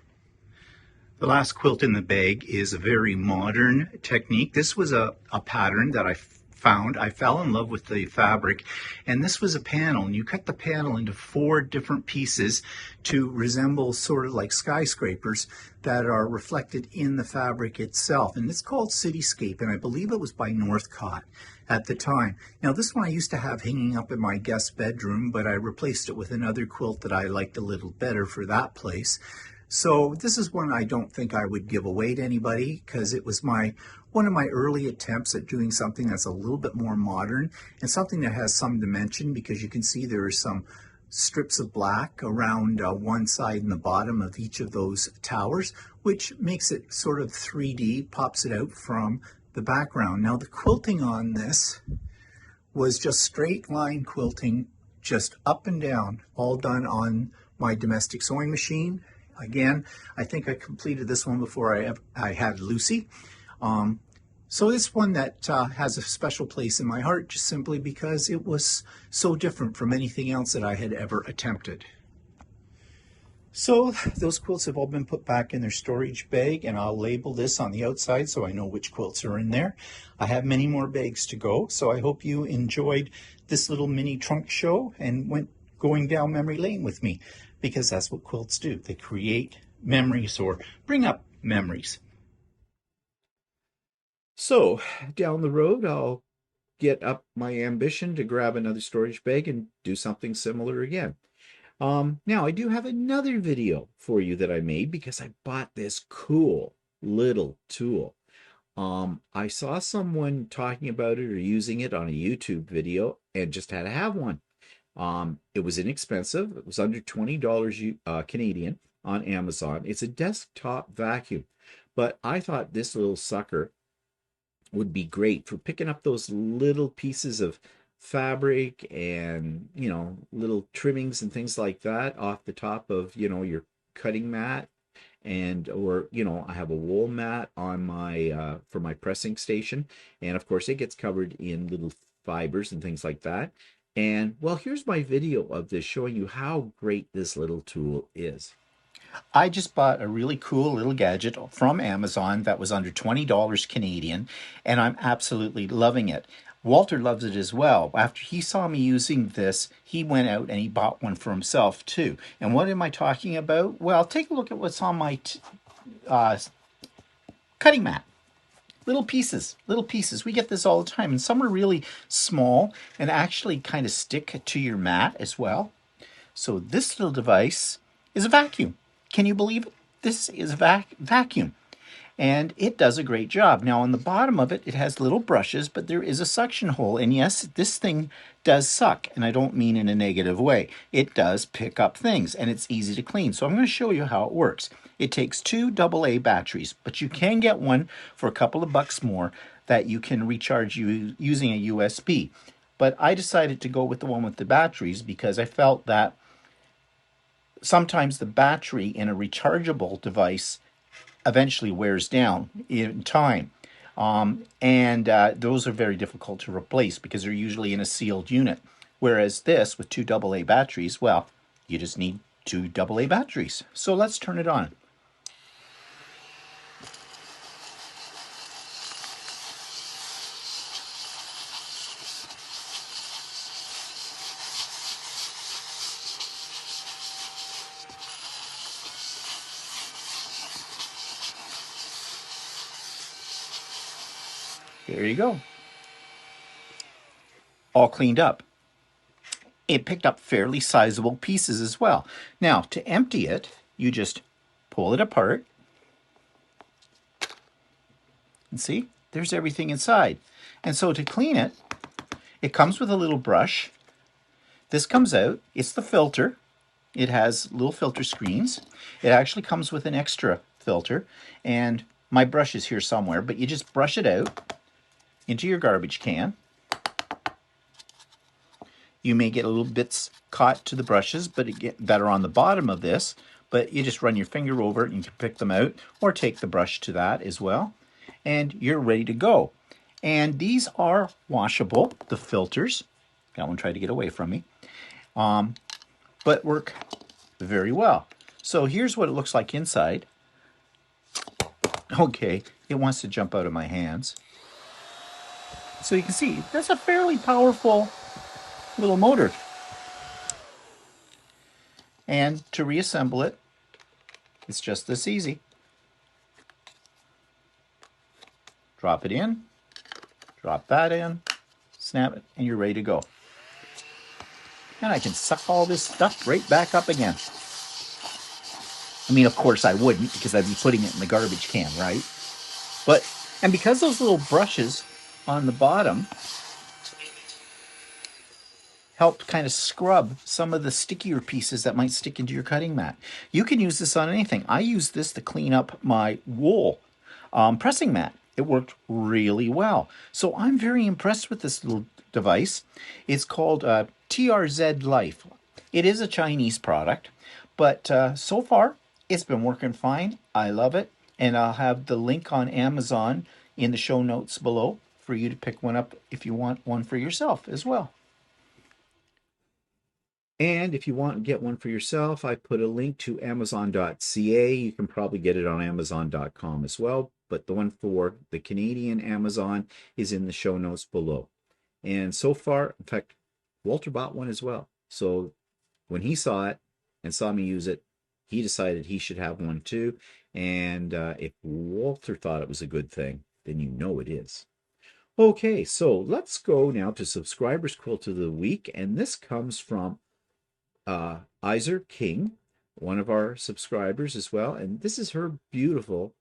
The last quilt in the bag is a very modern technique. This was a pattern that I found. I fell in love with the fabric, and this was a panel, and you cut the panel into 4 different pieces to resemble sort of like skyscrapers that are reflected in the fabric itself. And it's called Cityscape, and I believe it was by Northcott at the time. Now, this one I used to have hanging up in my guest bedroom, but I replaced it with another quilt that I liked a little better for that place. So this is one I don't think I would give away to anybody, because it was one of my early attempts at doing something that's a little bit more modern and something that has some dimension, because you can see there are some strips of black around one side and the bottom of each of those towers, which makes it sort of 3D, pops it out from the background. Now, the quilting on this was just straight line quilting, just up and down, all done on my domestic sewing machine. Again, I think I completed this one before I had Lucy. So it's one that has a special place in my heart, just simply because it was so different from anything else that I had ever attempted. So those quilts have all been put back in their storage bag, and I'll label this on the outside so I know which quilts are in there. I have many more bags to go, so I hope you enjoyed this little mini trunk show and went going down memory lane with me, because that's what quilts do. They create memories or bring up memories. So down the road, I'll get up my ambition to grab another storage bag and do something similar again. Now, I do have another video for you that I made because I bought this cool little tool. I saw someone talking about it or using it on a YouTube video and just had to have one. It was inexpensive. It was under $20 Canadian on Amazon. It's a desktop vacuum, but I thought this little sucker would be great for picking up those little pieces of fabric and, little trimmings and things like that off the top of, your cutting mat. And, or, I have a wool mat on my, for my pressing station. And of course it gets covered in little fibers and things like that. And well, here's my video of this showing you how great this little tool is. I just bought a really cool little gadget from Amazon that was under $20 Canadian, and I'm absolutely loving it. Walter loves it as well. After he saw me using this, he went out and he bought one for himself too. And what am I talking about? Well, take a look at what's on my cutting mat. Little pieces. We get this all the time, and some are really small and actually kind of stick to your mat as well. So this little device is a vacuum. Can you believe it? This is a vacuum, and it does a great job. Now, on the bottom of it, it has little brushes, but there is a suction hole, and yes, this thing does suck, and I don't mean in a negative way. It does pick up things, and it's easy to clean. So I'm going to show you how it works. It takes 2 AA batteries, but you can get one for a couple of bucks more that you can recharge using a USB. But I decided to go with the one with the batteries because I felt that sometimes the battery in a rechargeable device eventually wears down in time. And those are very difficult to replace because they're usually in a sealed unit. Whereas this, with 2 AA batteries, well, you just need 2 AA batteries. So let's turn it on. There you go. All cleaned up. It picked up fairly sizable pieces as well. Now, to empty it, you just pull it apart. And see, there's everything inside. And so to clean it, it comes with a little brush. This comes out. It's the filter. It has little filter screens. It actually comes with an extra filter. And my brush is here somewhere, but you just brush it out into your garbage can. You may get little bits caught to the brushes that are on the bottom of this, but you just run your finger over it and you can pick them out, or take the brush to that as well. and you're ready to go. And these are washable, the filters. That one tried to get away from me, but work very well. So here's what it looks like inside. Okay, it wants to jump out of my hands. So you can see, that's a fairly powerful little motor. And to reassemble it, it's just this easy. Drop it in, drop that in, snap it, and you're ready to go. And I can suck all this stuff right back up again. I mean, of course I wouldn't, because I'd be putting it in the garbage can, right? But, and because those little brushes on the bottom help kind of scrub some of the stickier pieces that might stick into your cutting mat. You can use this on anything. I use this to clean up my wool pressing mat. It worked really well. So I'm very impressed with this little device. It's called TRZ Life. It is a Chinese product, but so far it's been working fine. I love it. And I'll have the link on Amazon in the show notes below for you to pick one up if you want one for yourself as well. And if you want to get one for yourself, I put a link to Amazon.ca. You can probably get it on Amazon.com as well, but the one for the Canadian Amazon is in the show notes below. And so far, in fact, Walter bought one as well. So when he saw it and saw me use it, he decided he should have one too. And if Walter thought it was a good thing, then you know it is. Okay, so let's go now to Subscribers Quilt of the Week. And this comes from Iser King, one of our subscribers as well, and this is her beautiful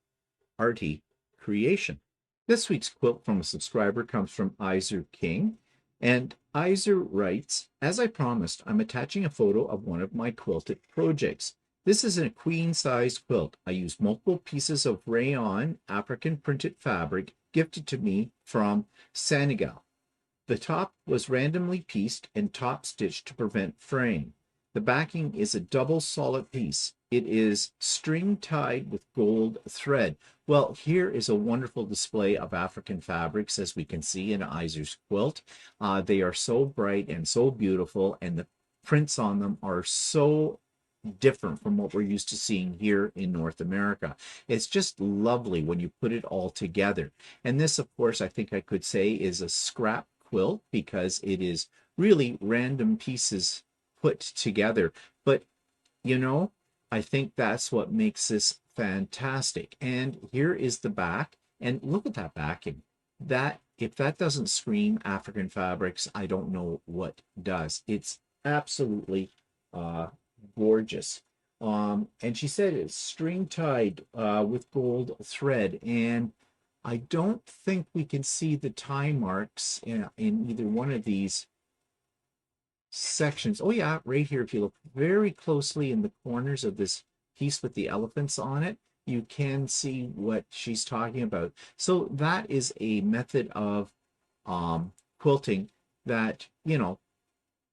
arty creation. This week's quilt from a subscriber comes from Iser King, and Iser writes, "As I promised, I'm attaching a photo of one of my quilted projects. This is a queen-size quilt. I used multiple pieces of rayon African printed fabric gifted to me from Senegal. The top was randomly pieced and top stitched to prevent fraying. The backing is a double solid piece. It is string tied with gold thread." Well, here is a wonderful display of African fabrics, as we can see in Iser's quilt. They are so bright and so beautiful, and the prints on them are so different from what we're used to seeing here in North America. It's just lovely when you put it all together. And this, of course, I think I could say is a scrap quilt because it is really random pieces put together. But, you know, I think that's what makes this fantastic. And here is the back. And look at that backing. That, if that doesn't scream African fabrics, I don't know what does. It's absolutely gorgeous. And she said it's string tied with gold thread. And I don't think we can see the tie marks in either one of these sections. Oh yeah, right here, if you look very closely in the corners of this piece with the elephants on it, you can see what she's talking about. So that is a method of quilting that, you know,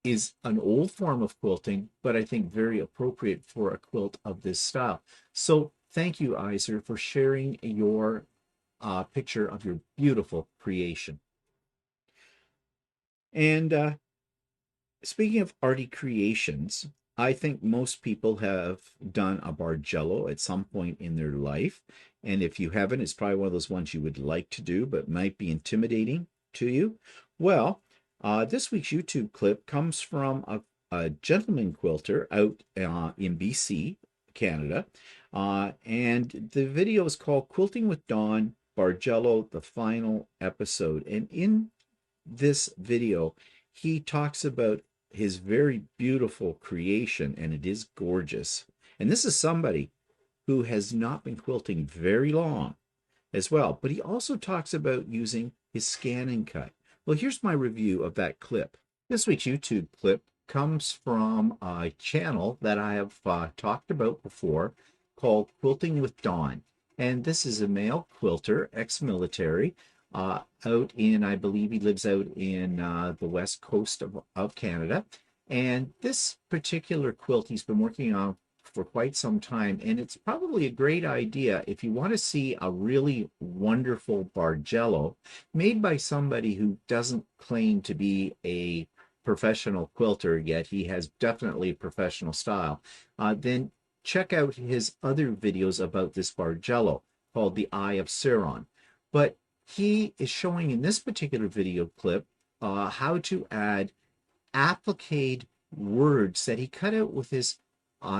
is an old form of quilting, but I think very appropriate for a quilt of this style. So thank you, Iser, for sharing your picture of your beautiful creation. And speaking of arty creations, I think most people have done a Bargello at some point in their life. And if you haven't, it's probably one of those ones you would like to do, but might be intimidating to you. Well, this week's YouTube clip comes from a gentleman quilter out in BC, Canada. And the video is called Quilting with Dawn, Bargello, the final episode. And in this video, he talks about his very beautiful creation, and it is gorgeous. And this is somebody who has not been quilting very long as well, but he also talks about using his scan and cut. Well, here's my review of that clip. This week's YouTube clip comes from a channel that I have talked about before called Quilting with Dawn. And this is a male quilter, ex-military, out in, I believe he lives out in the west coast of Canada. And this particular quilt he's been working on for quite some time, and it's probably a great idea if you want to see a really wonderful Bargello made by somebody who doesn't claim to be a professional quilter, yet he has definitely professional style. Then check out his other videos about this Bargello called The Eye of Sauron. But he is showing in this particular video clip how to add applique words that he cut out with his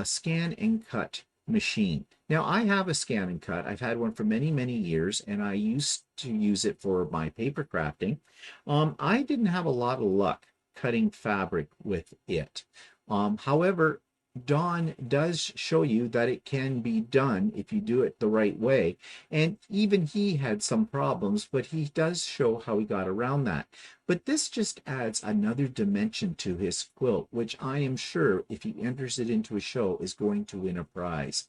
scan and cut machine. Now, I have a scan and cut. I've had one for many, many years, and I used to use it for my paper crafting. I didn't have a lot of luck cutting fabric with it. However, Don does show you that it can be done if you do it the right way. And even he had some problems, but he does show how he got around that. But this just adds another dimension to his quilt, which I am sure if he enters it into a show is going to win a prize.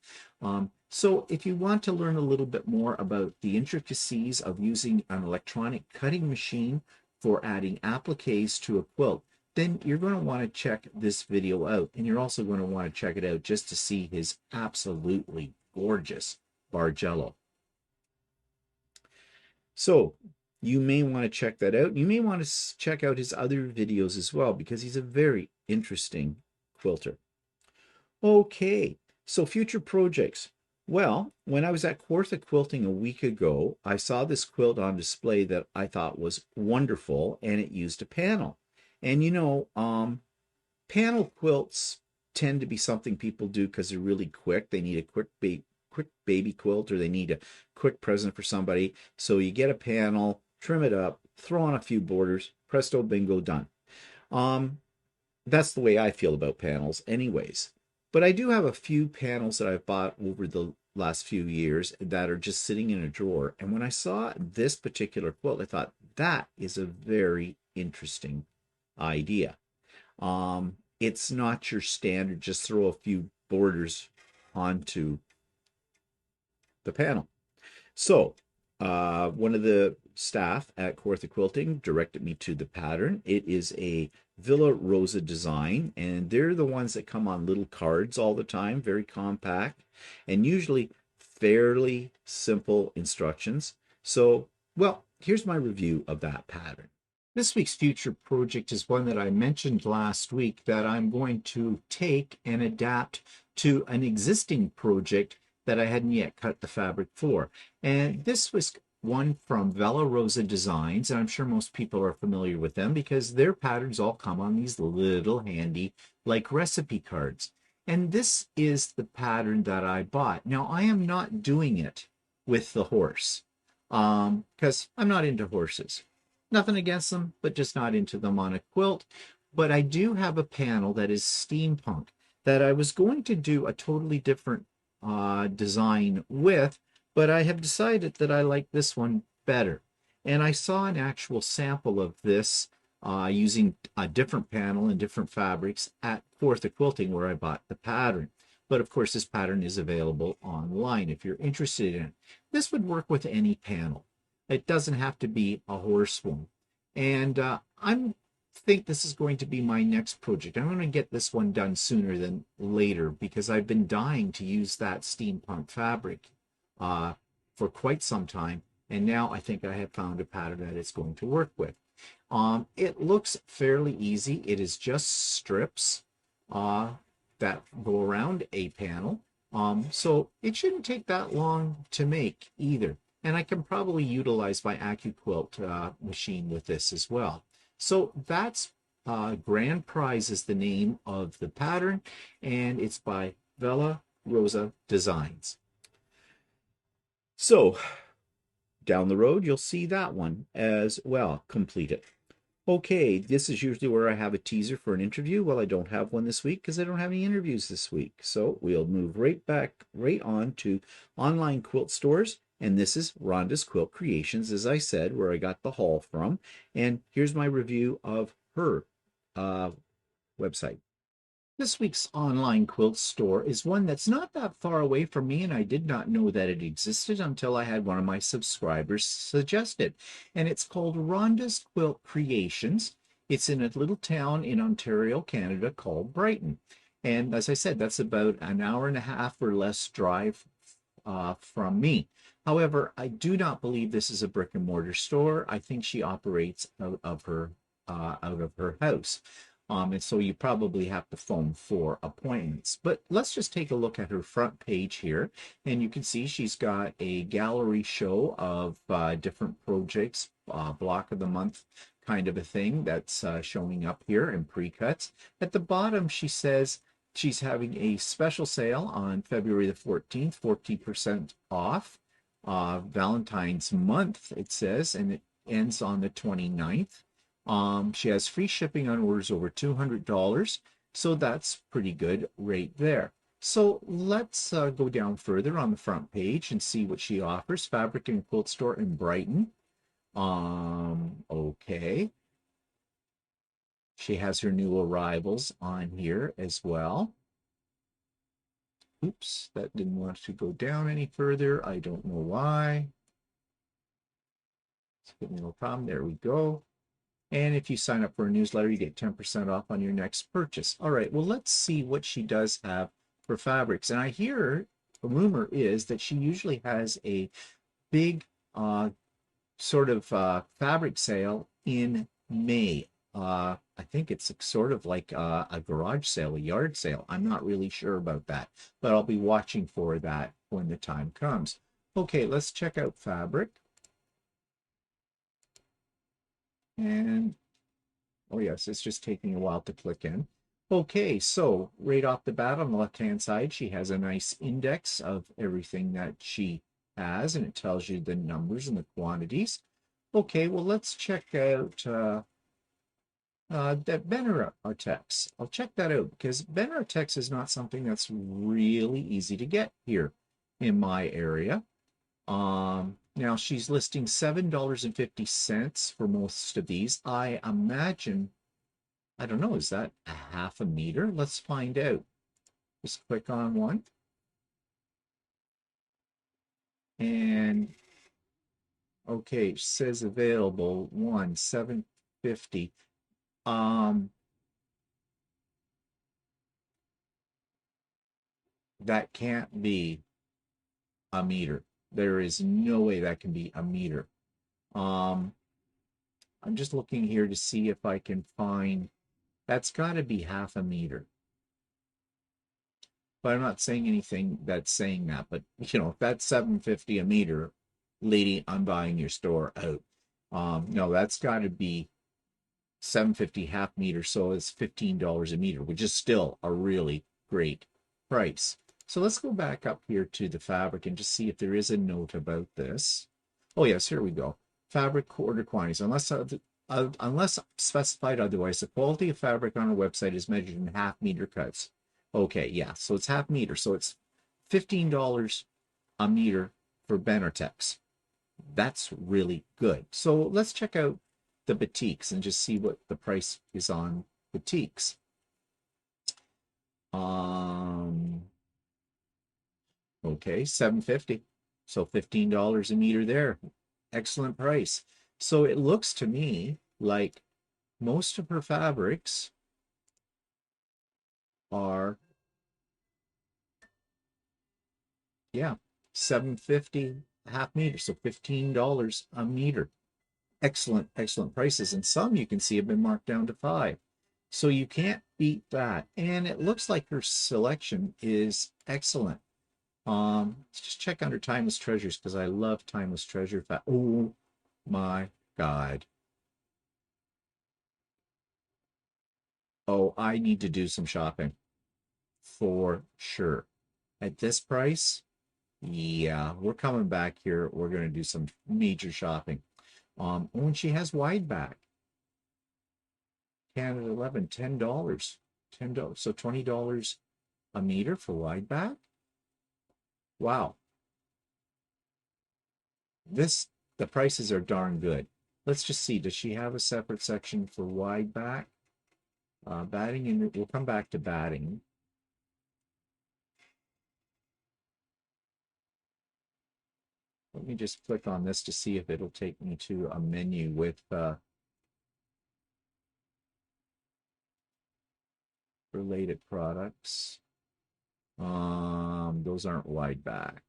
So if you want to learn a little bit more about the intricacies of using an electronic cutting machine for adding appliques to a quilt, then you're going to want to check this video out. And you're also going to want to check it out just to see his absolutely gorgeous Bargello. So you may want to check that out. You may want to check out his other videos as well, because he's a very interesting quilter. Okay, so future projects. Well, when I was at Kawartha Quilting a week ago, I saw this quilt on display that I thought was wonderful, and it used a panel. And you know, panel quilts tend to be something people do because they're really quick. They need a quick baby quilt, or they need a quick present for somebody. So you get a panel, trim it up, throw on a few borders, presto, bingo, done. That's the way I feel about panels anyways. But I do have a few panels that I've bought over the last few years that are just sitting in a drawer. And when I saw this particular quilt, I thought that is a very interesting idea. It's not your standard just throw a few borders onto the panel. So one of the staff at Kawartha Quilting directed me to the pattern. It is a Villa Rosa design, and they're the ones that come on little cards all the time, very compact, and usually fairly simple instructions. So, well, here's my review of that pattern. This week's future project is one that I mentioned last week that I'm going to take and adapt to an existing project that I hadn't yet cut the fabric for. And this was one from Villa Rosa Designs, and I'm sure most people are familiar with them because their patterns all come on these little handy like recipe cards. And this is the pattern that I bought. Now, I am not doing it with the horse because I'm not into horses. Nothing against them, but just not into them on a quilt. But I do have a panel that is steampunk that I was going to do a totally different design with, but I have decided that I like this one better. And I saw an actual sample of this using a different panel and different fabrics at Kawartha Quilting where I bought the pattern. But of course, this pattern is available online if you're interested in it. This would work with any panel. It doesn't have to be a horse one. And I think this is going to be my next project. I'm going to get this one done sooner than later because I've been dying to use that steampunk fabric for quite some time. And now I think I have found a pattern that it's going to work with. It looks fairly easy. It is just strips that go around a panel. So it shouldn't take that long to make either. And I can probably utilize my AccuQuilt machine with this as well. So that's Grand Prize is the name of the pattern, and it's by Villa Rosa Designs. So down the road, you'll see that one as well completed. Okay, this is usually where I have a teaser for an interview. Well, I don't have one this week because I don't have any interviews this week. So we'll move right on to online quilt stores. And this is Ronda's Quilt Creations, as I said, where I got the haul from. And here's my review of her website. This week's online quilt store is one that's not that far away from me, and I did not know that it existed until I had one of my subscribers suggest it. And it's called Ronda's Quilt Creations. It's in a little town in Ontario, Canada called Brighton. And as I said, that's about an hour and a half or less drive from me. However, I do not believe this is a brick and mortar store. I think she operates out of her house. And so you probably have to phone for appointments. But let's just take a look at her front page here. And you can see she's got a gallery show of different projects, block of the month kind of a thing that's showing up here in pre-cuts. At the bottom, she says she's having a special sale on February the 14th, 14% off. Valentine's month, it says, and it ends on the 29th. She has free shipping on orders over $200, so that's pretty good right there. So let's go down further on the front page and see what she offers. Fabric and Quilt Store in Brighton. Okay. She has her new arrivals on here as well. Oops, that didn't want to go down any further. I don't know why. It's no problem. There we go. And if you sign up for a newsletter, you get 10% off on your next purchase. All right, well, let's see what she does have for fabrics. And I hear, the rumor is that she usually has a big sort of fabric sale in May. I think it's sort of like a garage sale, a yard sale. I'm not really sure about that, but I'll be watching for that when the time comes. Okay, let's check out fabric. And, oh yes, it's just taking a while to click in. Okay, so right off the bat on the left-hand side, she has a nice index of everything that she has, and it tells you the numbers and the quantities. Okay, well, let's check out that Benartex. I'll check that out because Benartex is not something that's really easy to get here in my area. Now she's listing $7.50 for most of these. I imagine, I don't know, is that a half a meter? Let's find out. Just click on one. And okay, it says available one, $7.50. That can't be a meter. There is no way that can be a meter. I'm just looking here to see if I can find, that's got to be half a meter. But I'm not saying anything that's saying that. But, you know, if that's $7.50 a meter, lady, I'm buying your store out. No, that's got to be $7.50 half meter. So it's $15 a meter, which is still a really great price. So let's go back up here to the fabric and just see if there is a note about this. Oh, yes, here we go. Fabric order quantities. Unless specified otherwise, the quality of fabric on our website is measured in half meter cuts. Okay, yeah, so it's half meter. So it's $15 a meter for Benartex. That's really good. So let's check out the batiks and just see what the price is on batiks. Okay, $7.50. So $15 a meter there. Excellent price. So it looks to me like most of her fabrics are, yeah, $7.50 half meter. So $15 a meter. Excellent, excellent prices. And some you can see have been marked down to $5. So you can't beat that. And it looks like her selection is excellent. Let's just check under Timeless Treasures because I love Timeless Treasure. Oh my God. Oh, I need to do some shopping for sure. At this price, yeah, we're coming back here. We're going to do some major shopping. Oh, and she has wide back. Canada 11, $10. $10. So $20 a meter for wide back. Wow. The prices are darn good. Let's just see. Does she have a separate section for wide back? Batting, and we'll come back to batting. Let me just click on this to see if it'll take me to a menu with related products. Those aren't wide back.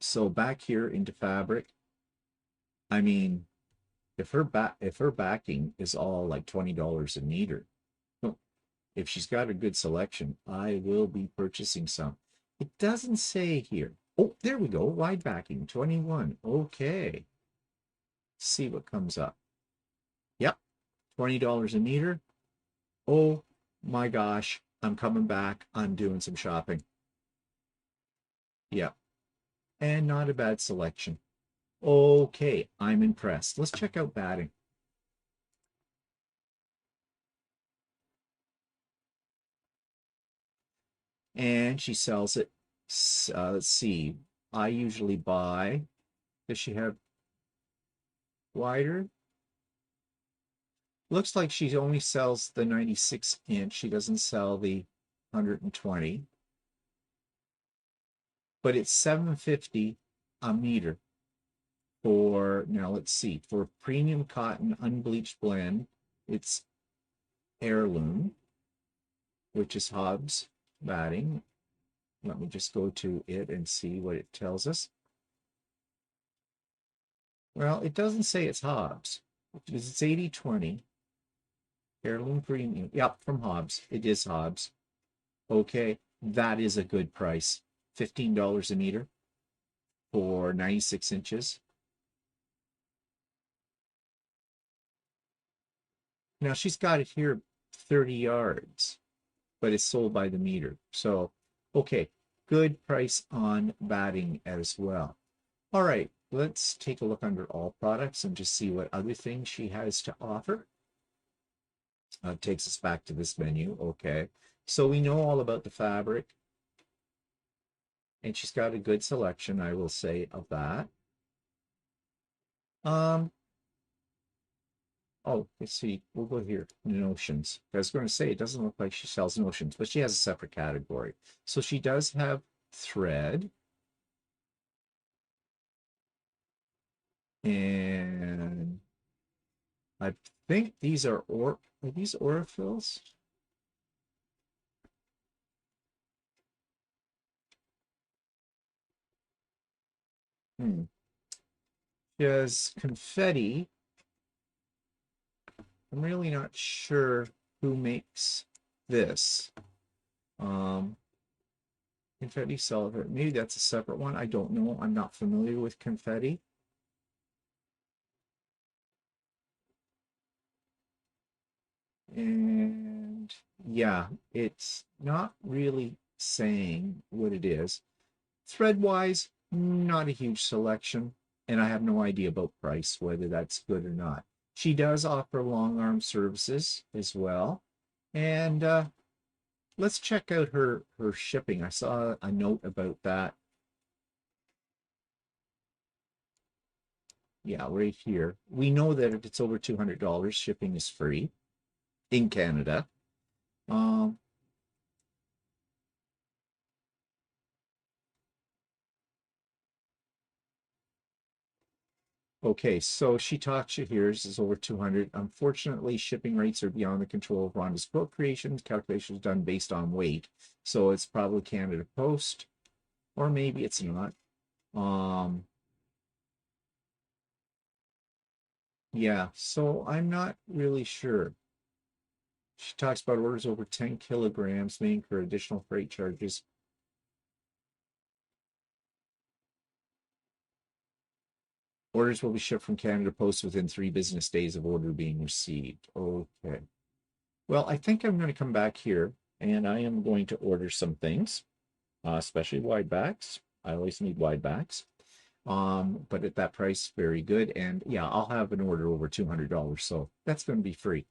So back here into fabric, I mean, if her backing is all like $20 a meter, if she's got a good selection, I will be purchasing some. It doesn't say here. Oh, there we go. Wide backing, 21. Okay. See what comes up. Yep, $20 a meter. Oh my gosh, I'm coming back. I'm doing some shopping. Yep, and not a bad selection. Okay, I'm impressed. Let's check out batting. And she sells it. Let's see. I usually buy. Does she have wider? Looks like she only sells the 96 inch. She doesn't sell the 120. But it's $7.50 a meter for, now let's see, for premium cotton unbleached blend. It's heirloom, which is Hobbs batting. Let me just go to it and see what it tells us. Well, it doesn't say it's Hobbs. It's 80/20. Heirloom premium. Yep, from Hobbs. It is Hobbs. Okay, that is a good price. $15 a meter for 96 inches. Now she's got it here 30 yards, but it's sold by the meter. So, okay, good price on batting as well. All right, let's take a look under all products and just see what other things she has to offer. Takes us back to this menu. Okay, so we know all about the fabric, and she's got a good selection, I will say, of that. Oh, let's see. We'll go here. Notions. I was going to say it doesn't look like she sells notions, but she has a separate category. So she does have thread. And I think these are these orphils? She has confetti. I'm really not sure who makes this. Confetti solver. Maybe that's a separate one. I don't know. I'm not familiar with confetti. And yeah, it's not really saying what it is. Thread-wise, not a huge selection, and I have no idea about price, whether that's good or not. She does offer long arm services as well. And let's check out her shipping. I saw a note about that. Yeah, right here. We know that if it's over $200, shipping is free in Canada. Okay, so she talks you here. This is over 200. Unfortunately, shipping rates are beyond the control of Ronda's quilt creations. Calculations done based on weight. So it's probably Canada Post, or maybe it's not. Yeah, so I'm not really sure. She talks about orders over 10 kilograms may incur additional freight charges. Orders will be shipped from Canada Post within 3 business days of order being received. Okay. Well, I think I'm going to come back here and I am going to order some things, especially wide backs. I always need wide backs. But at that price, very good. And yeah, I'll have an order over $200. So that's going to be free.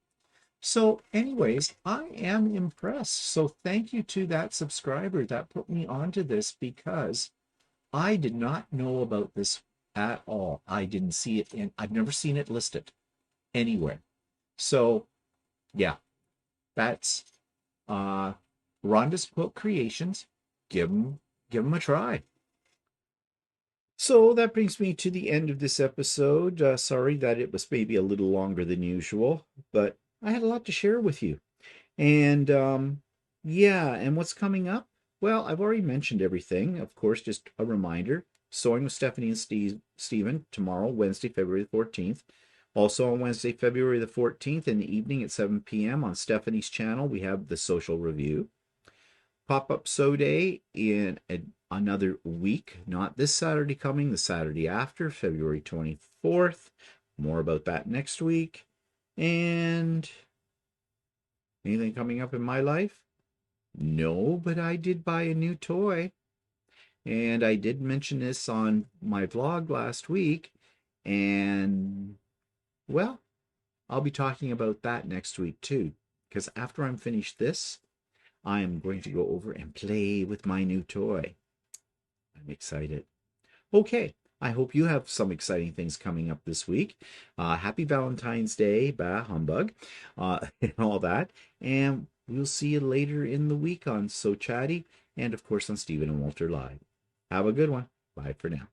So anyways, I am impressed. So thank you to that subscriber that put me onto this, because I did not know about this at all. I didn't see it I've never seen it listed anywhere. So yeah, that's Ronda's Quilt Creations. Give them a try. So that brings me to the end of this episode. Sorry that it was maybe a little longer than usual, but I had a lot to share with you. And yeah, and what's coming up? Well, I've already mentioned everything. Of course, just a reminder, Sewing with Stephanie and Stephen tomorrow, Wednesday, February the 14th. Also on Wednesday, February the 14th in the evening at 7 p.m. on Stephanie's channel, we have the social review. Pop-up Sew Day in another week, not this Saturday coming, the Saturday after, February 24th. More about that next week. And anything coming up in my life? No, but I did buy a new toy. And I did mention this on my vlog last week. And, well, I'll be talking about that next week too. Because after I'm finished this, I am going to go over and play with my new toy. I'm excited. Okay, I hope you have some exciting things coming up this week. Happy Valentine's Day, bah humbug, and all that. And we'll see you later in the week on So Chatty, and of course on Stephen and Walter Live. Have a good one. Bye for now.